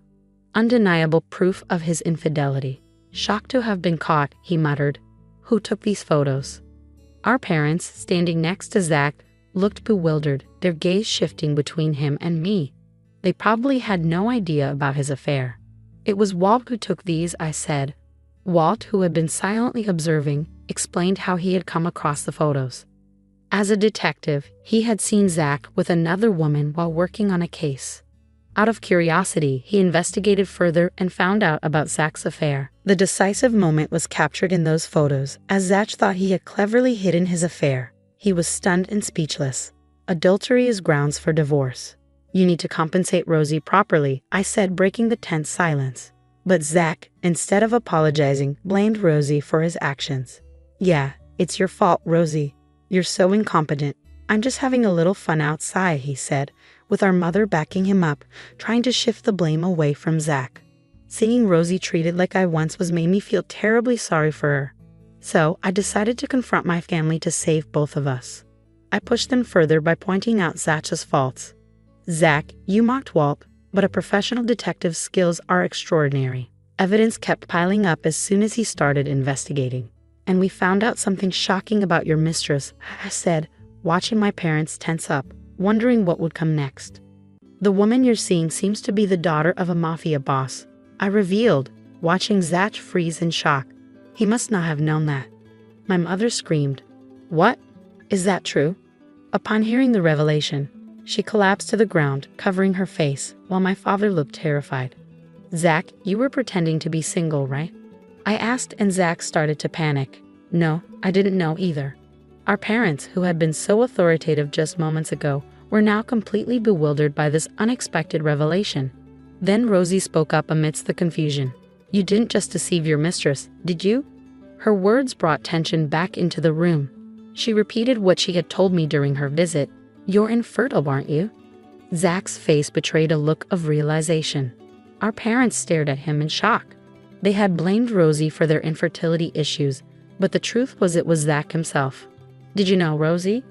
Undeniable proof of his infidelity. "Shocked to have been caught," he muttered. "Who took these photos?" Our parents, standing next to Zach, looked bewildered, their gaze shifting between him and me. They probably had no idea about his affair. "It was Walt who took these," I said. Walt, who had been silently observing, explained how he had come across the photos. As a detective, he had seen Zach with another woman while working on a case. Out of curiosity, he investigated further and found out about Zach's affair. The decisive moment was captured in those photos, as Zach thought he had cleverly hidden his affair. He was stunned and speechless. "Adultery is grounds for divorce. You need to compensate Rosie properly," I said, breaking the tense silence. But Zach, instead of apologizing, blamed Rosie for his actions. "Yeah, it's your fault, Rosie. You're so incompetent. I'm just having a little fun outside," he said, with our mother backing him up, trying to shift the blame away from Zach. Seeing Rosie treated like I once was made me feel terribly sorry for her. So I decided to confront my family to save both of us. I pushed them further by pointing out Zach's faults. "Zach, you mocked Walt, but a professional detective's skills are extraordinary." Evidence kept piling up as soon as he started investigating. "And we found out something shocking about your mistress," I said, watching my parents tense up, wondering what would come next. "The woman you're seeing seems to be the daughter of a mafia boss," I revealed, watching Zach freeze in shock. He must not have known that. My mother screamed, "What? Is that true?" Upon hearing the revelation, she collapsed to the ground, covering her face, while my father looked terrified. "Zach, you were pretending to be single, right?" I asked, and Zach started to panic. "No, I didn't know either." Our parents, who had been so authoritative just moments ago, were now completely bewildered by this unexpected revelation. Then Rosie spoke up amidst the confusion. "You didn't just deceive your mistress, did you?" Her words brought tension back into the room. She repeated what she had told me during her visit. "You're infertile, aren't you?" Zach's face betrayed a look of realization. Our parents stared at him in shock. They had blamed Rosie for their infertility issues, but the truth was it was Zach himself. "Did you know, Rosie?"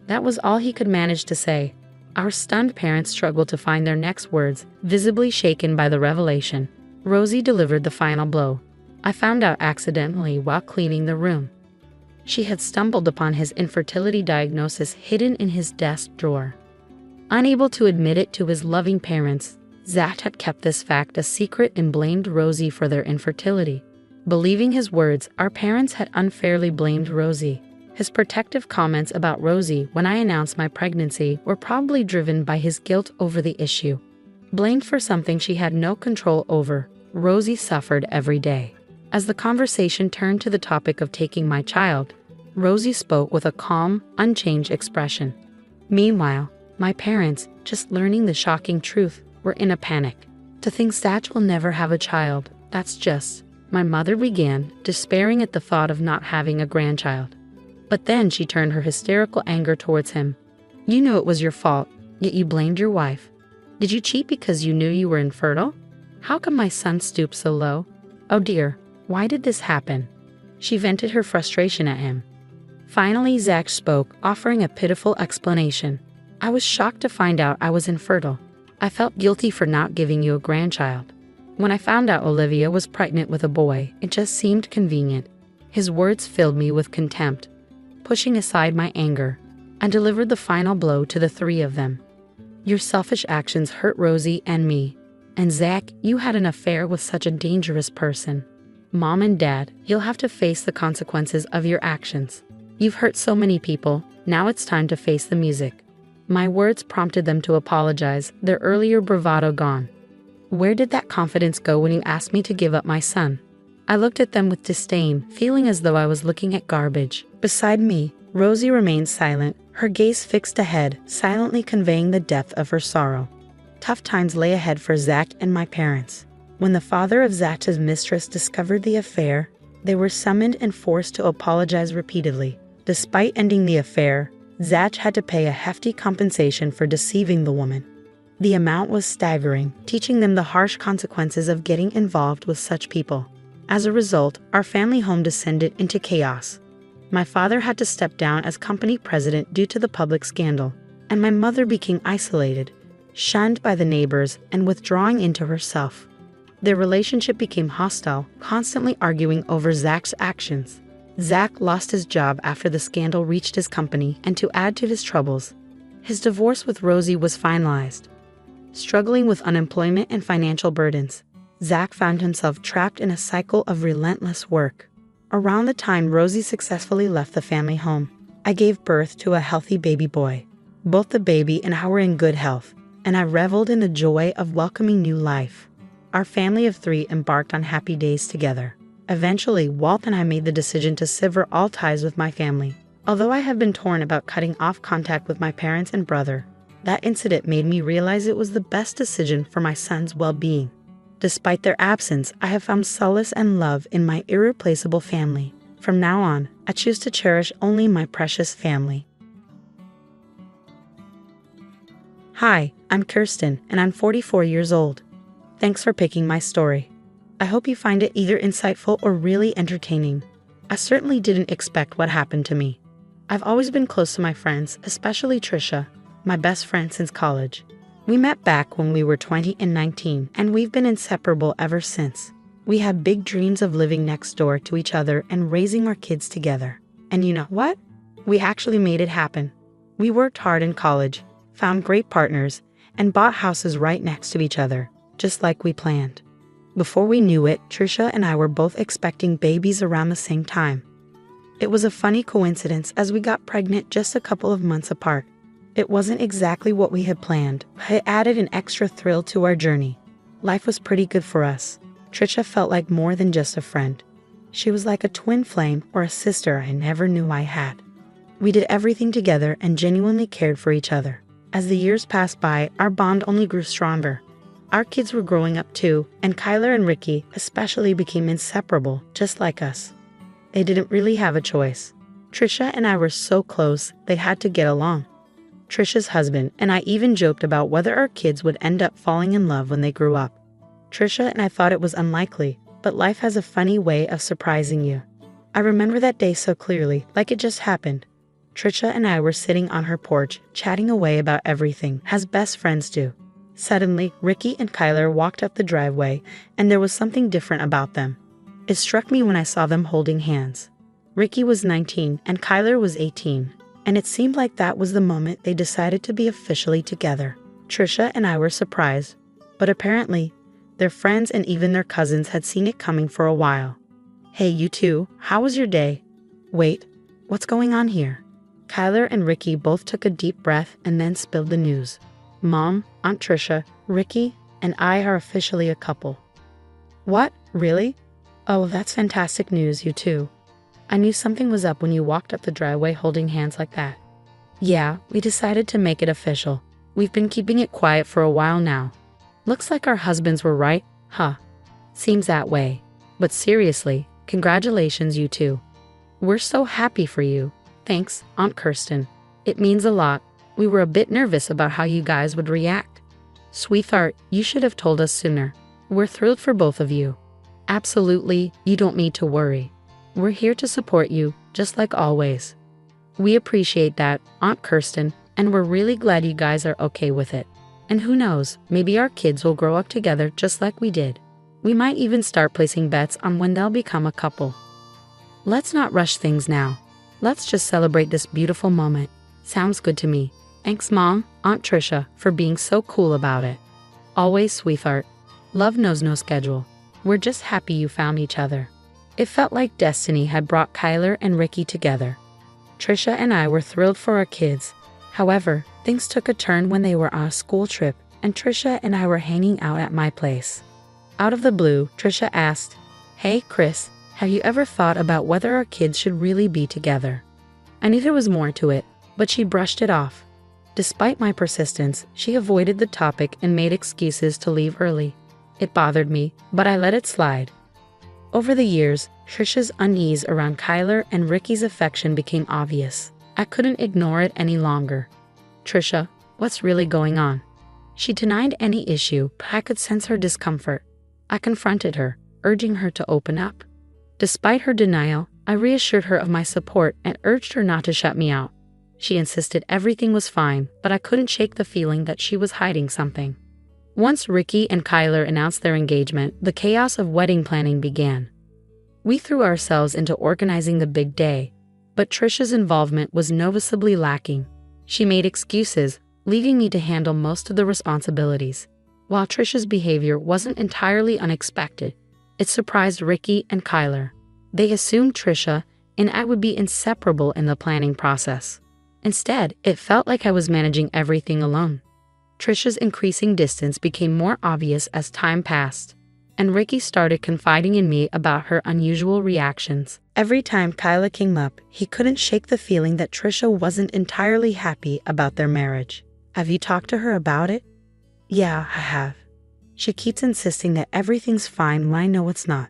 That was all he could manage to say. Our stunned parents struggled to find their next words, visibly shaken by the revelation. Rosie delivered the final blow. "I found out accidentally while cleaning the room." She had stumbled upon his infertility diagnosis hidden in his desk drawer. Unable to admit it to his loving parents, Zach had kept this fact a secret and blamed Rosie for their infertility. Believing his words, our parents had unfairly blamed Rosie. His protective comments about Rosie when I announced my pregnancy were probably driven by his guilt over the issue. Blamed for something she had no control over, Rosie suffered every day. As the conversation turned to the topic of taking my child, Rosie spoke with a calm, unchanged expression. Meanwhile, my parents, just learning the shocking truth, were in a panic. "To think Zach will never have a child, that's just..." My mother began, despairing at the thought of not having a grandchild. But then she turned her hysterical anger towards him. "You knew it was your fault, yet you blamed your wife. Did you cheat because you knew you were infertile? How come my son stooped so low? Oh dear, why did this happen?" She vented her frustration at him. Finally, Zach spoke, offering a pitiful explanation. "I was shocked to find out I was infertile. I felt guilty for not giving you a grandchild. When I found out Olivia was pregnant with a boy, it just seemed convenient." His words filled me with contempt. Pushing aside my anger, I delivered the final blow to the three of them. "Your selfish actions hurt Rosie and me. And Zach, you had an affair with such a dangerous person. Mom and Dad, you'll have to face the consequences of your actions. You've hurt so many people, now it's time to face the music." My words prompted them to apologize, their earlier bravado gone. Where did that confidence go when you asked me to give up my son? I looked at them with disdain, feeling as though I was looking at garbage. Beside me, Rosie remained silent, her gaze fixed ahead, silently conveying the depth of her sorrow. Tough times lay ahead for Zach and my parents. When the father of Zach's mistress discovered the affair, they were summoned and forced to apologize repeatedly. Despite ending the affair, Zach had to pay a hefty compensation for deceiving the woman. The amount was staggering, teaching them the harsh consequences of getting involved with such people. As a result, our family home descended into chaos. My father had to step down as company president due to the public scandal, and my mother became isolated, shunned by the neighbors, and withdrawing into herself. Their relationship became hostile, constantly arguing over Zach's actions. Zach lost his job after the scandal reached his company, and to add to his troubles, his divorce with Rosie was finalized. Struggling with unemployment and financial burdens, Zach found himself trapped in a cycle of relentless work. Around the time Rosie successfully left the family home, I gave birth to a healthy baby boy. Both the baby and I were in good health, and I reveled in the joy of welcoming new life. Our family of three embarked on happy days together. Eventually, Walt and I made the decision to sever all ties with my family. Although I have been torn about cutting off contact with my parents and brother, that incident made me realize it was the best decision for my son's well-being. Despite their absence, I have found solace and love in my irreplaceable family. From now on, I choose to cherish only my precious family. Hi, I'm Kirsten, and I'm 44 years old. Thanks for picking my story. I hope you find it either insightful or really entertaining. I certainly didn't expect what happened to me. I've always been close to my friends, especially Trisha, my best friend since college. We met back when we were 20 and 19, and we've been inseparable ever since. We had big dreams of living next door to each other and raising our kids together. And you know what? We actually made it happen. We worked hard in college, found great partners, and bought houses right next to each other, just like we planned. Before we knew it, Trisha and I were both expecting babies around the same time. It was a funny coincidence as we got pregnant just a couple of months apart. It wasn't exactly what we had planned, but it added an extra thrill to our journey. Life was pretty good for us. Trisha felt like more than just a friend. She was like a twin flame or a sister I never knew I had. We did everything together and genuinely cared for each other. As the years passed by, our bond only grew stronger. Our kids were growing up too, and Kyler and Ricky especially became inseparable, just like us. They didn't really have a choice. Trisha and I were so close, they had to get along. Trisha's husband and I even joked about whether our kids would end up falling in love when they grew up. Trisha and I thought it was unlikely, but life has a funny way of surprising you. I remember that day so clearly, like it just happened. Trisha and I were sitting on her porch, chatting away about everything, as best friends do. Suddenly, Ricky and Kyler walked up the driveway, and there was something different about them. It struck me when I saw them holding hands. Ricky was 19 and Kyler was 18, and it seemed like that was the moment they decided to be officially together. Trisha and I were surprised, but apparently, their friends and even their cousins had seen it coming for a while. "Hey, you two, how was your day?" "Wait, what's going on here?" Kyler and Ricky both took a deep breath and then spilled the news. "Mom, Aunt Trisha, Ricky, and I are officially a couple." "What? Really? Oh, that's fantastic news, you two. I knew something was up when you walked up the driveway holding hands like that." "Yeah, we decided to make it official. We've been keeping it quiet for a while now. Looks like our husbands were right, huh?" "Seems that way. But seriously, congratulations, you two. We're so happy for you." "Thanks, Aunt Kirsten. It means a lot. We were a bit nervous about how you guys would react." "Sweetheart, you should have told us sooner. We're thrilled for both of you." "Absolutely, you don't need to worry. We're here to support you, just like always." "We appreciate that, Aunt Kirsten, and we're really glad you guys are okay with it. And who knows, maybe our kids will grow up together just like we did. We might even start placing bets on when they'll become a couple." "Let's not rush things now. Let's just celebrate this beautiful moment." "Sounds good to me. Thanks, Mom, Aunt Trisha, for being so cool about it." "Always, sweetheart. Love knows no schedule. We're just happy you found each other." It felt like destiny had brought Kyler and Ricky together. Trisha and I were thrilled for our kids. However, things took a turn when they were on a school trip, and Trisha and I were hanging out at my place. Out of the blue, Trisha asked, "Hey, Chris, have you ever thought about whether our kids should really be together?" I knew there was more to it, but she brushed it off. Despite my persistence, she avoided the topic and made excuses to leave early. It bothered me, but I let it slide. Over the years, Trisha's unease around Kyler and Ricky's affection became obvious. I couldn't ignore it any longer. "Trisha, what's really going on?" She denied any issue, but I could sense her discomfort. I confronted her, urging her to open up. Despite her denial, I reassured her of my support and urged her not to shut me out. She insisted everything was fine, but I couldn't shake the feeling that she was hiding something. Once Ricky and Kyler announced their engagement, the chaos of wedding planning began. We threw ourselves into organizing the big day, but Trisha's involvement was noticeably lacking. She made excuses, leaving me to handle most of the responsibilities. While Trisha's behavior wasn't entirely unexpected, it surprised Ricky and Kyler. They assumed Trisha and I would be inseparable in the planning process. Instead, it felt like I was managing everything alone. Trisha's increasing distance became more obvious as time passed, and Ricky started confiding in me about her unusual reactions. Every time Kyla came up, he couldn't shake the feeling that Trisha wasn't entirely happy about their marriage. "Have you talked to her about it?" "Yeah, I have. She keeps insisting that everything's fine when I know it's not.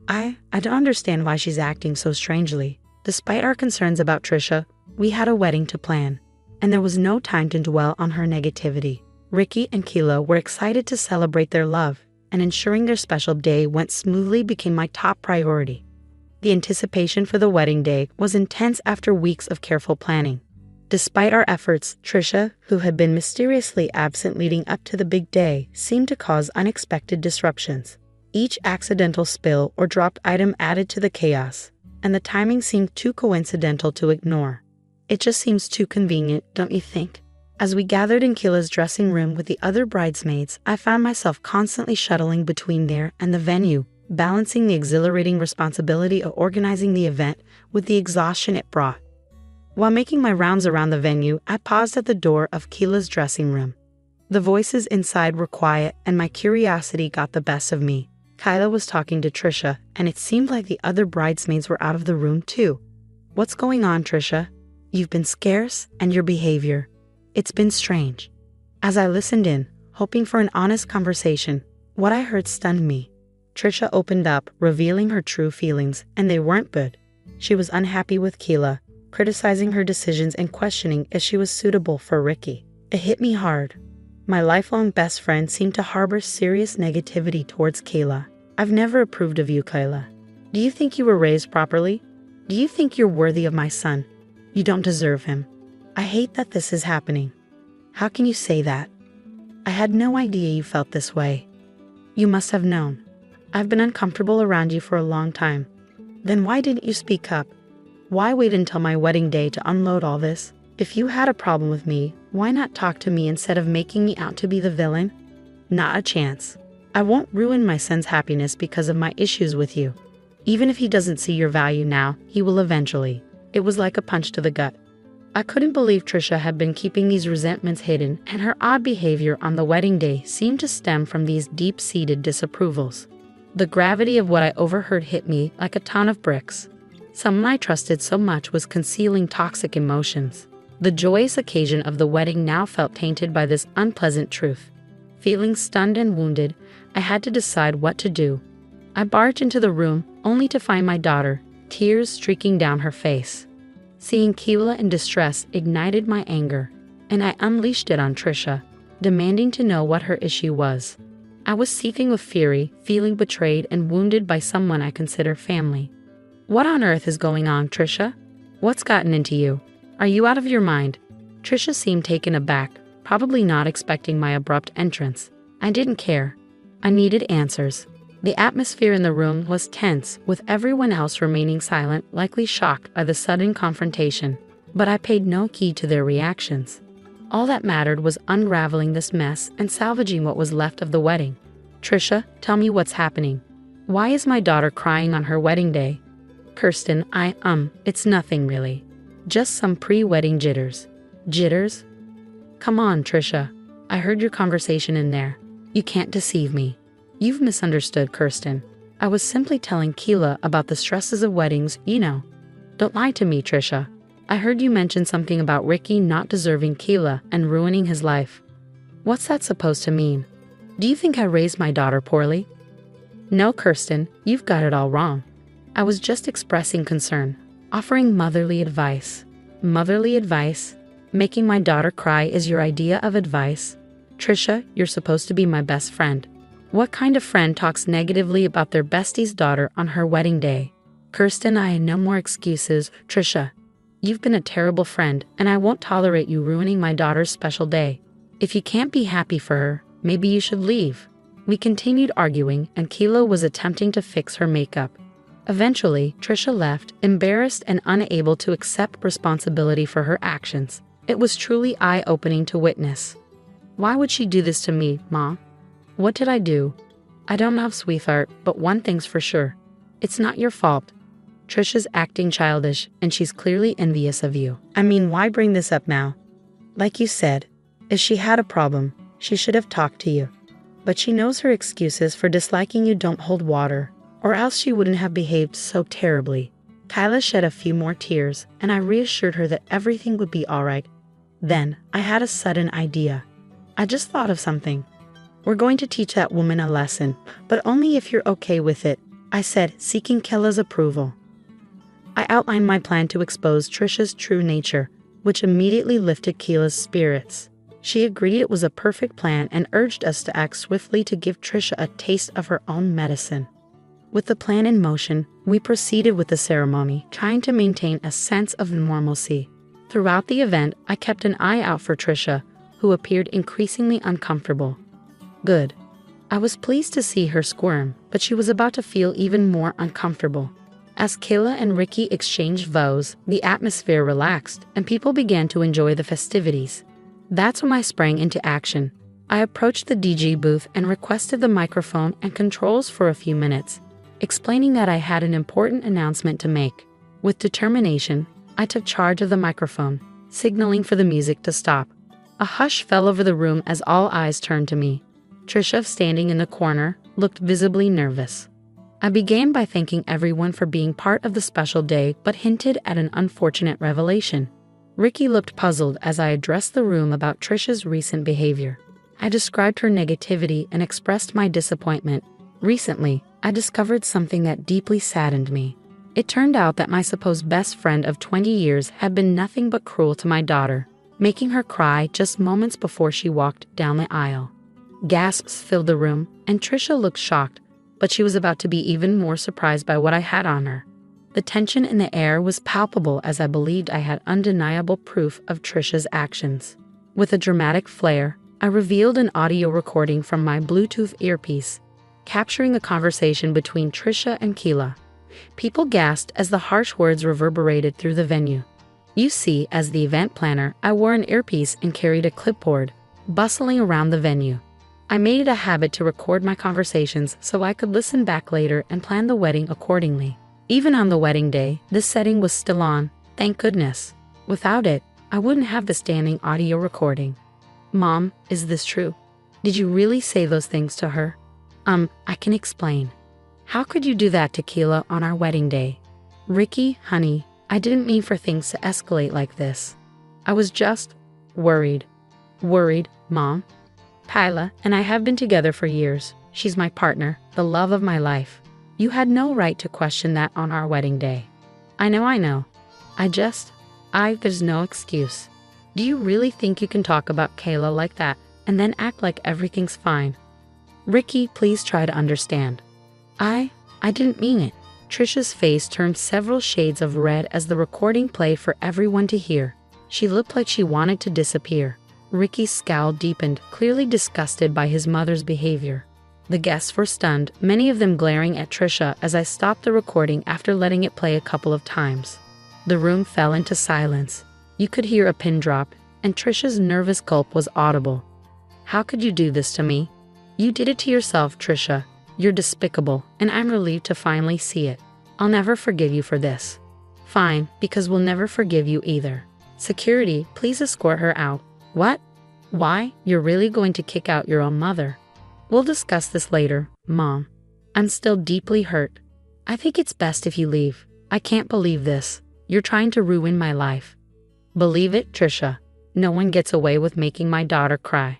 I don't understand why she's acting so strangely. Despite our concerns about Trisha, we had a wedding to plan, and there was no time to dwell on her negativity." Ricky and Kila were excited to celebrate their love, and ensuring their special day went smoothly became my top priority. The anticipation for the wedding day was intense after weeks of careful planning. Despite our efforts, Trisha, who had been mysteriously absent leading up to the big day, seemed to cause unexpected disruptions. Each accidental spill or dropped item added to the chaos, and the timing seemed too coincidental to ignore. It just seems too convenient, don't you think? As we gathered in Kila's dressing room with the other bridesmaids, I found myself constantly shuttling between there and the venue, balancing the exhilarating responsibility of organizing the event with the exhaustion it brought. While making my rounds around the venue, I paused at the door of Kila's dressing room. The voices inside were quiet, and my curiosity got the best of me. Kyla was talking to Trisha, and it seemed like the other bridesmaids were out of the room too. "What's going on, Trisha? You've been scarce, and your behavior. It's been strange." As I listened in, hoping for an honest conversation, what I heard stunned me. Trisha opened up, revealing her true feelings, and they weren't good. She was unhappy with Kila, criticizing her decisions and questioning if she was suitable for Ricky. It hit me hard. My lifelong best friend seemed to harbor serious negativity towards Kayla. I've never approved of you, Kayla. Do you think you were raised properly? Do you think you're worthy of my son? You don't deserve him. I hate that this is happening. How can you say that? I had no idea you felt this way. You must have known. I've been uncomfortable around you for a long time. Then why didn't you speak up? Why wait until my wedding day to unload all this? If you had a problem with me, why not talk to me instead of making me out to be the villain? Not a chance. I won't ruin my son's happiness because of my issues with you. Even if he doesn't see your value now, he will eventually. It was like a punch to the gut. I couldn't believe Trisha had been keeping these resentments hidden, and her odd behavior on the wedding day seemed to stem from these deep-seated disapprovals. The gravity of what I overheard hit me like a ton of bricks. Someone I trusted so much was concealing toxic emotions. The joyous occasion of the wedding now felt tainted by this unpleasant truth. Feeling stunned and wounded, I had to decide what to do. I barged into the room, only to find my daughter, tears streaking down her face. Seeing Kayla in distress ignited my anger, and I unleashed it on Trisha, demanding to know what her issue was. I was seething with fury, feeling betrayed and wounded by someone I consider family. What on earth is going on, Trisha? What's gotten into you? Are you out of your mind? Trisha seemed taken aback, probably not expecting my abrupt entrance. I didn't care. I needed answers. The atmosphere in the room was tense, with everyone else remaining silent, likely shocked by the sudden confrontation. But I paid no heed to their reactions. All that mattered was unraveling this mess and salvaging what was left of the wedding. Trisha, tell me what's happening. Why is my daughter crying on her wedding day? Kirsten, it's nothing really. Just some pre-wedding jitters. Jitters? Come on, Trisha. I heard your conversation in there. You can't deceive me. You've misunderstood, Kirsten. I was simply telling Kayla about the stresses of weddings, you know. Don't lie to me, Trisha. I heard you mention something about Ricky not deserving Kayla and ruining his life. What's that supposed to mean? Do you think I raised my daughter poorly? No, Kirsten, you've got it all wrong. I was just expressing concern, offering motherly advice. Motherly advice? Making my daughter cry is your idea of advice? Trisha, you're supposed to be my best friend. What kind of friend talks negatively about their bestie's daughter on her wedding day? Kirsten, I had no more excuses. Trisha, you've been a terrible friend, and I won't tolerate you ruining my daughter's special day. If you can't be happy for her, maybe you should leave. We continued arguing, and Kayla was attempting to fix her makeup. Eventually, Trisha left, embarrassed and unable to accept responsibility for her actions. It was truly eye-opening to witness. Why would she do this to me, Mom? What did I do? I don't know, sweetheart, but one thing's for sure. It's not your fault. Trisha's acting childish, and she's clearly envious of you. I mean, why bring this up now? Like you said, if she had a problem, she should have talked to you. But she knows her excuses for disliking you don't hold water, or else she wouldn't have behaved so terribly. Kayla shed a few more tears, and I reassured her that everything would be all right. Then, I had a sudden idea. I just thought of something. We're going to teach that woman a lesson, but only if you're okay with it, I said, seeking Kayla's approval. I outlined my plan to expose Trisha's true nature, which immediately lifted Kayla's spirits. She agreed it was a perfect plan and urged us to act swiftly to give Trisha a taste of her own medicine. With the plan in motion, we proceeded with the ceremony, trying to maintain a sense of normalcy. Throughout the event, I kept an eye out for Trisha, who appeared increasingly uncomfortable. Good. I was pleased to see her squirm, but she was about to feel even more uncomfortable. As Kayla and Ricky exchanged vows, the atmosphere relaxed, and people began to enjoy the festivities. That's when I sprang into action. I approached the DJ booth and requested the microphone and controls for a few minutes, explaining that I had an important announcement to make. With determination, I took charge of the microphone, signaling for the music to stop. A hush fell over the room as all eyes turned to me. Trisha, standing in the corner, looked visibly nervous. I began by thanking everyone for being part of the special day, but hinted at an unfortunate revelation. Ricky looked puzzled as I addressed the room about Trisha's recent behavior. I described her negativity and expressed my disappointment. Recently, I discovered something that deeply saddened me. It turned out that my supposed best friend of 20 years had been nothing but cruel to my daughter, making her cry just moments before she walked down the aisle. Gasps filled the room, and Trisha looked shocked, but she was about to be even more surprised by what I had on her. The tension in the air was palpable as I believed I had undeniable proof of Trisha's actions. With a dramatic flair, I revealed an audio recording from my Bluetooth earpiece, capturing a conversation between Trisha and Keila. People gasped as the harsh words reverberated through the venue. You see, as the event planner, I wore an earpiece and carried a clipboard, bustling around the venue. I made it a habit to record my conversations so I could listen back later and plan the wedding accordingly. Even on the wedding day, this setting was still on, thank goodness. Without it, I wouldn't have the standing audio recording. Mom, is this true? Did you really say those things to her? I can explain. How could you do that to Keila on our wedding day? Ricky, honey, I didn't mean for things to escalate like this. I was just worried. Worried, Mom? Keila and I have been together for years. She's my partner, the love of my life. You had no right to question that on our wedding day. I know. There's no excuse. Do you really think you can talk about Keila like that and then act like everything's fine? Ricky, please try to understand. I didn't mean it. Trisha's face turned several shades of red as the recording played for everyone to hear. She looked like she wanted to disappear. Ricky's scowl deepened, clearly disgusted by his mother's behavior. The guests were stunned, many of them glaring at Trisha as I stopped the recording after letting it play a couple of times. The room fell into silence. You could hear a pin drop, and Trisha's nervous gulp was audible. How could you do this to me? You did it to yourself, Trisha. You're despicable, and I'm relieved to finally see it. I'll never forgive you for this. Fine, because we'll never forgive you either. Security, please escort her out. What? Why? You're really going to kick out your own mother? We'll discuss this later, Mom. I'm still deeply hurt. I think it's best if you leave. I can't believe this. You're trying to ruin my life. Believe it, Trisha. No one gets away with making my daughter cry.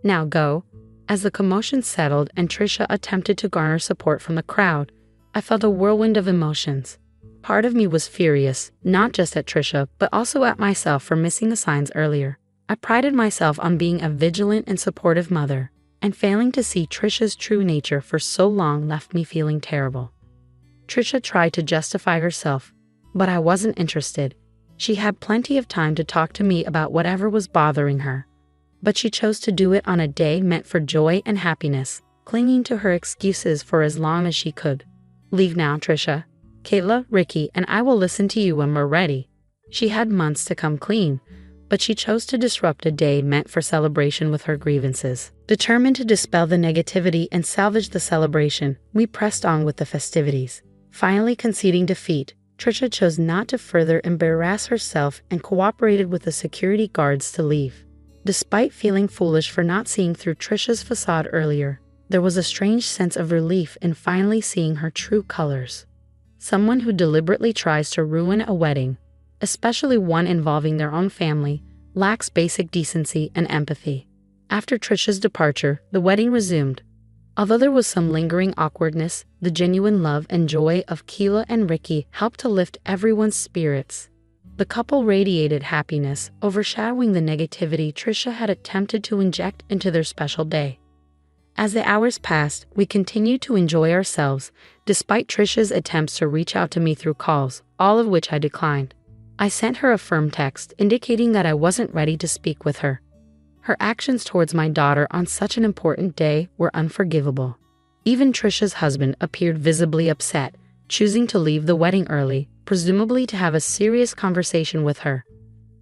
Now go. As the commotion settled and Trisha attempted to garner support from the crowd, I felt a whirlwind of emotions. Part of me was furious, not just at Trisha, but also at myself for missing the signs earlier. I prided myself on being a vigilant and supportive mother, and failing to see Trisha's true nature for so long left me feeling terrible. Trisha tried to justify herself, but I wasn't interested. She had plenty of time to talk to me about whatever was bothering her. But she chose to do it on a day meant for joy and happiness, clinging to her excuses for as long as she could. Leave now, Trisha. Keila, Ricky, and I will listen to you when we're ready. She had months to come clean, but she chose to disrupt a day meant for celebration with her grievances. Determined to dispel the negativity and salvage the celebration, we pressed on with the festivities. Finally conceding defeat, Trisha chose not to further embarrass herself and cooperated with the security guards to leave. Despite feeling foolish for not seeing through Trisha's facade earlier, there was a strange sense of relief in finally seeing her true colors. Someone who deliberately tries to ruin a wedding, especially one involving their own family, lacks basic decency and empathy. After Trisha's departure, the wedding resumed. Although there was some lingering awkwardness, the genuine love and joy of Keila and Ricky helped to lift everyone's spirits. The couple radiated happiness, overshadowing the negativity Trisha had attempted to inject into their special day. As the hours passed, we continued to enjoy ourselves, despite Trisha's attempts to reach out to me through calls, all of which I declined. I sent her a firm text indicating that I wasn't ready to speak with her. Her actions towards my daughter on such an important day were unforgivable. Even Trisha's husband appeared visibly upset, choosing to leave the wedding early, presumably to have a serious conversation with her.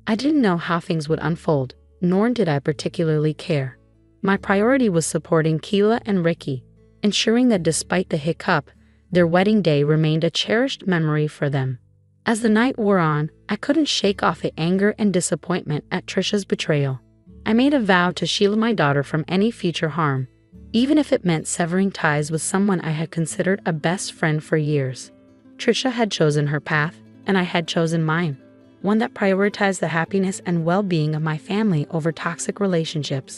I didn't know how things would unfold, nor did I particularly care. My priority was supporting Keila and Ricky, ensuring that despite the hiccup, their wedding day remained a cherished memory for them. As the night wore on, I couldn't shake off the anger and disappointment at Trisha's betrayal. I made a vow to shield my daughter from any future harm, even if it meant severing ties with someone I had considered a best friend for years. Trisha had chosen her path, and I had chosen mine, one that prioritized the happiness and well-being of my family over toxic relationships.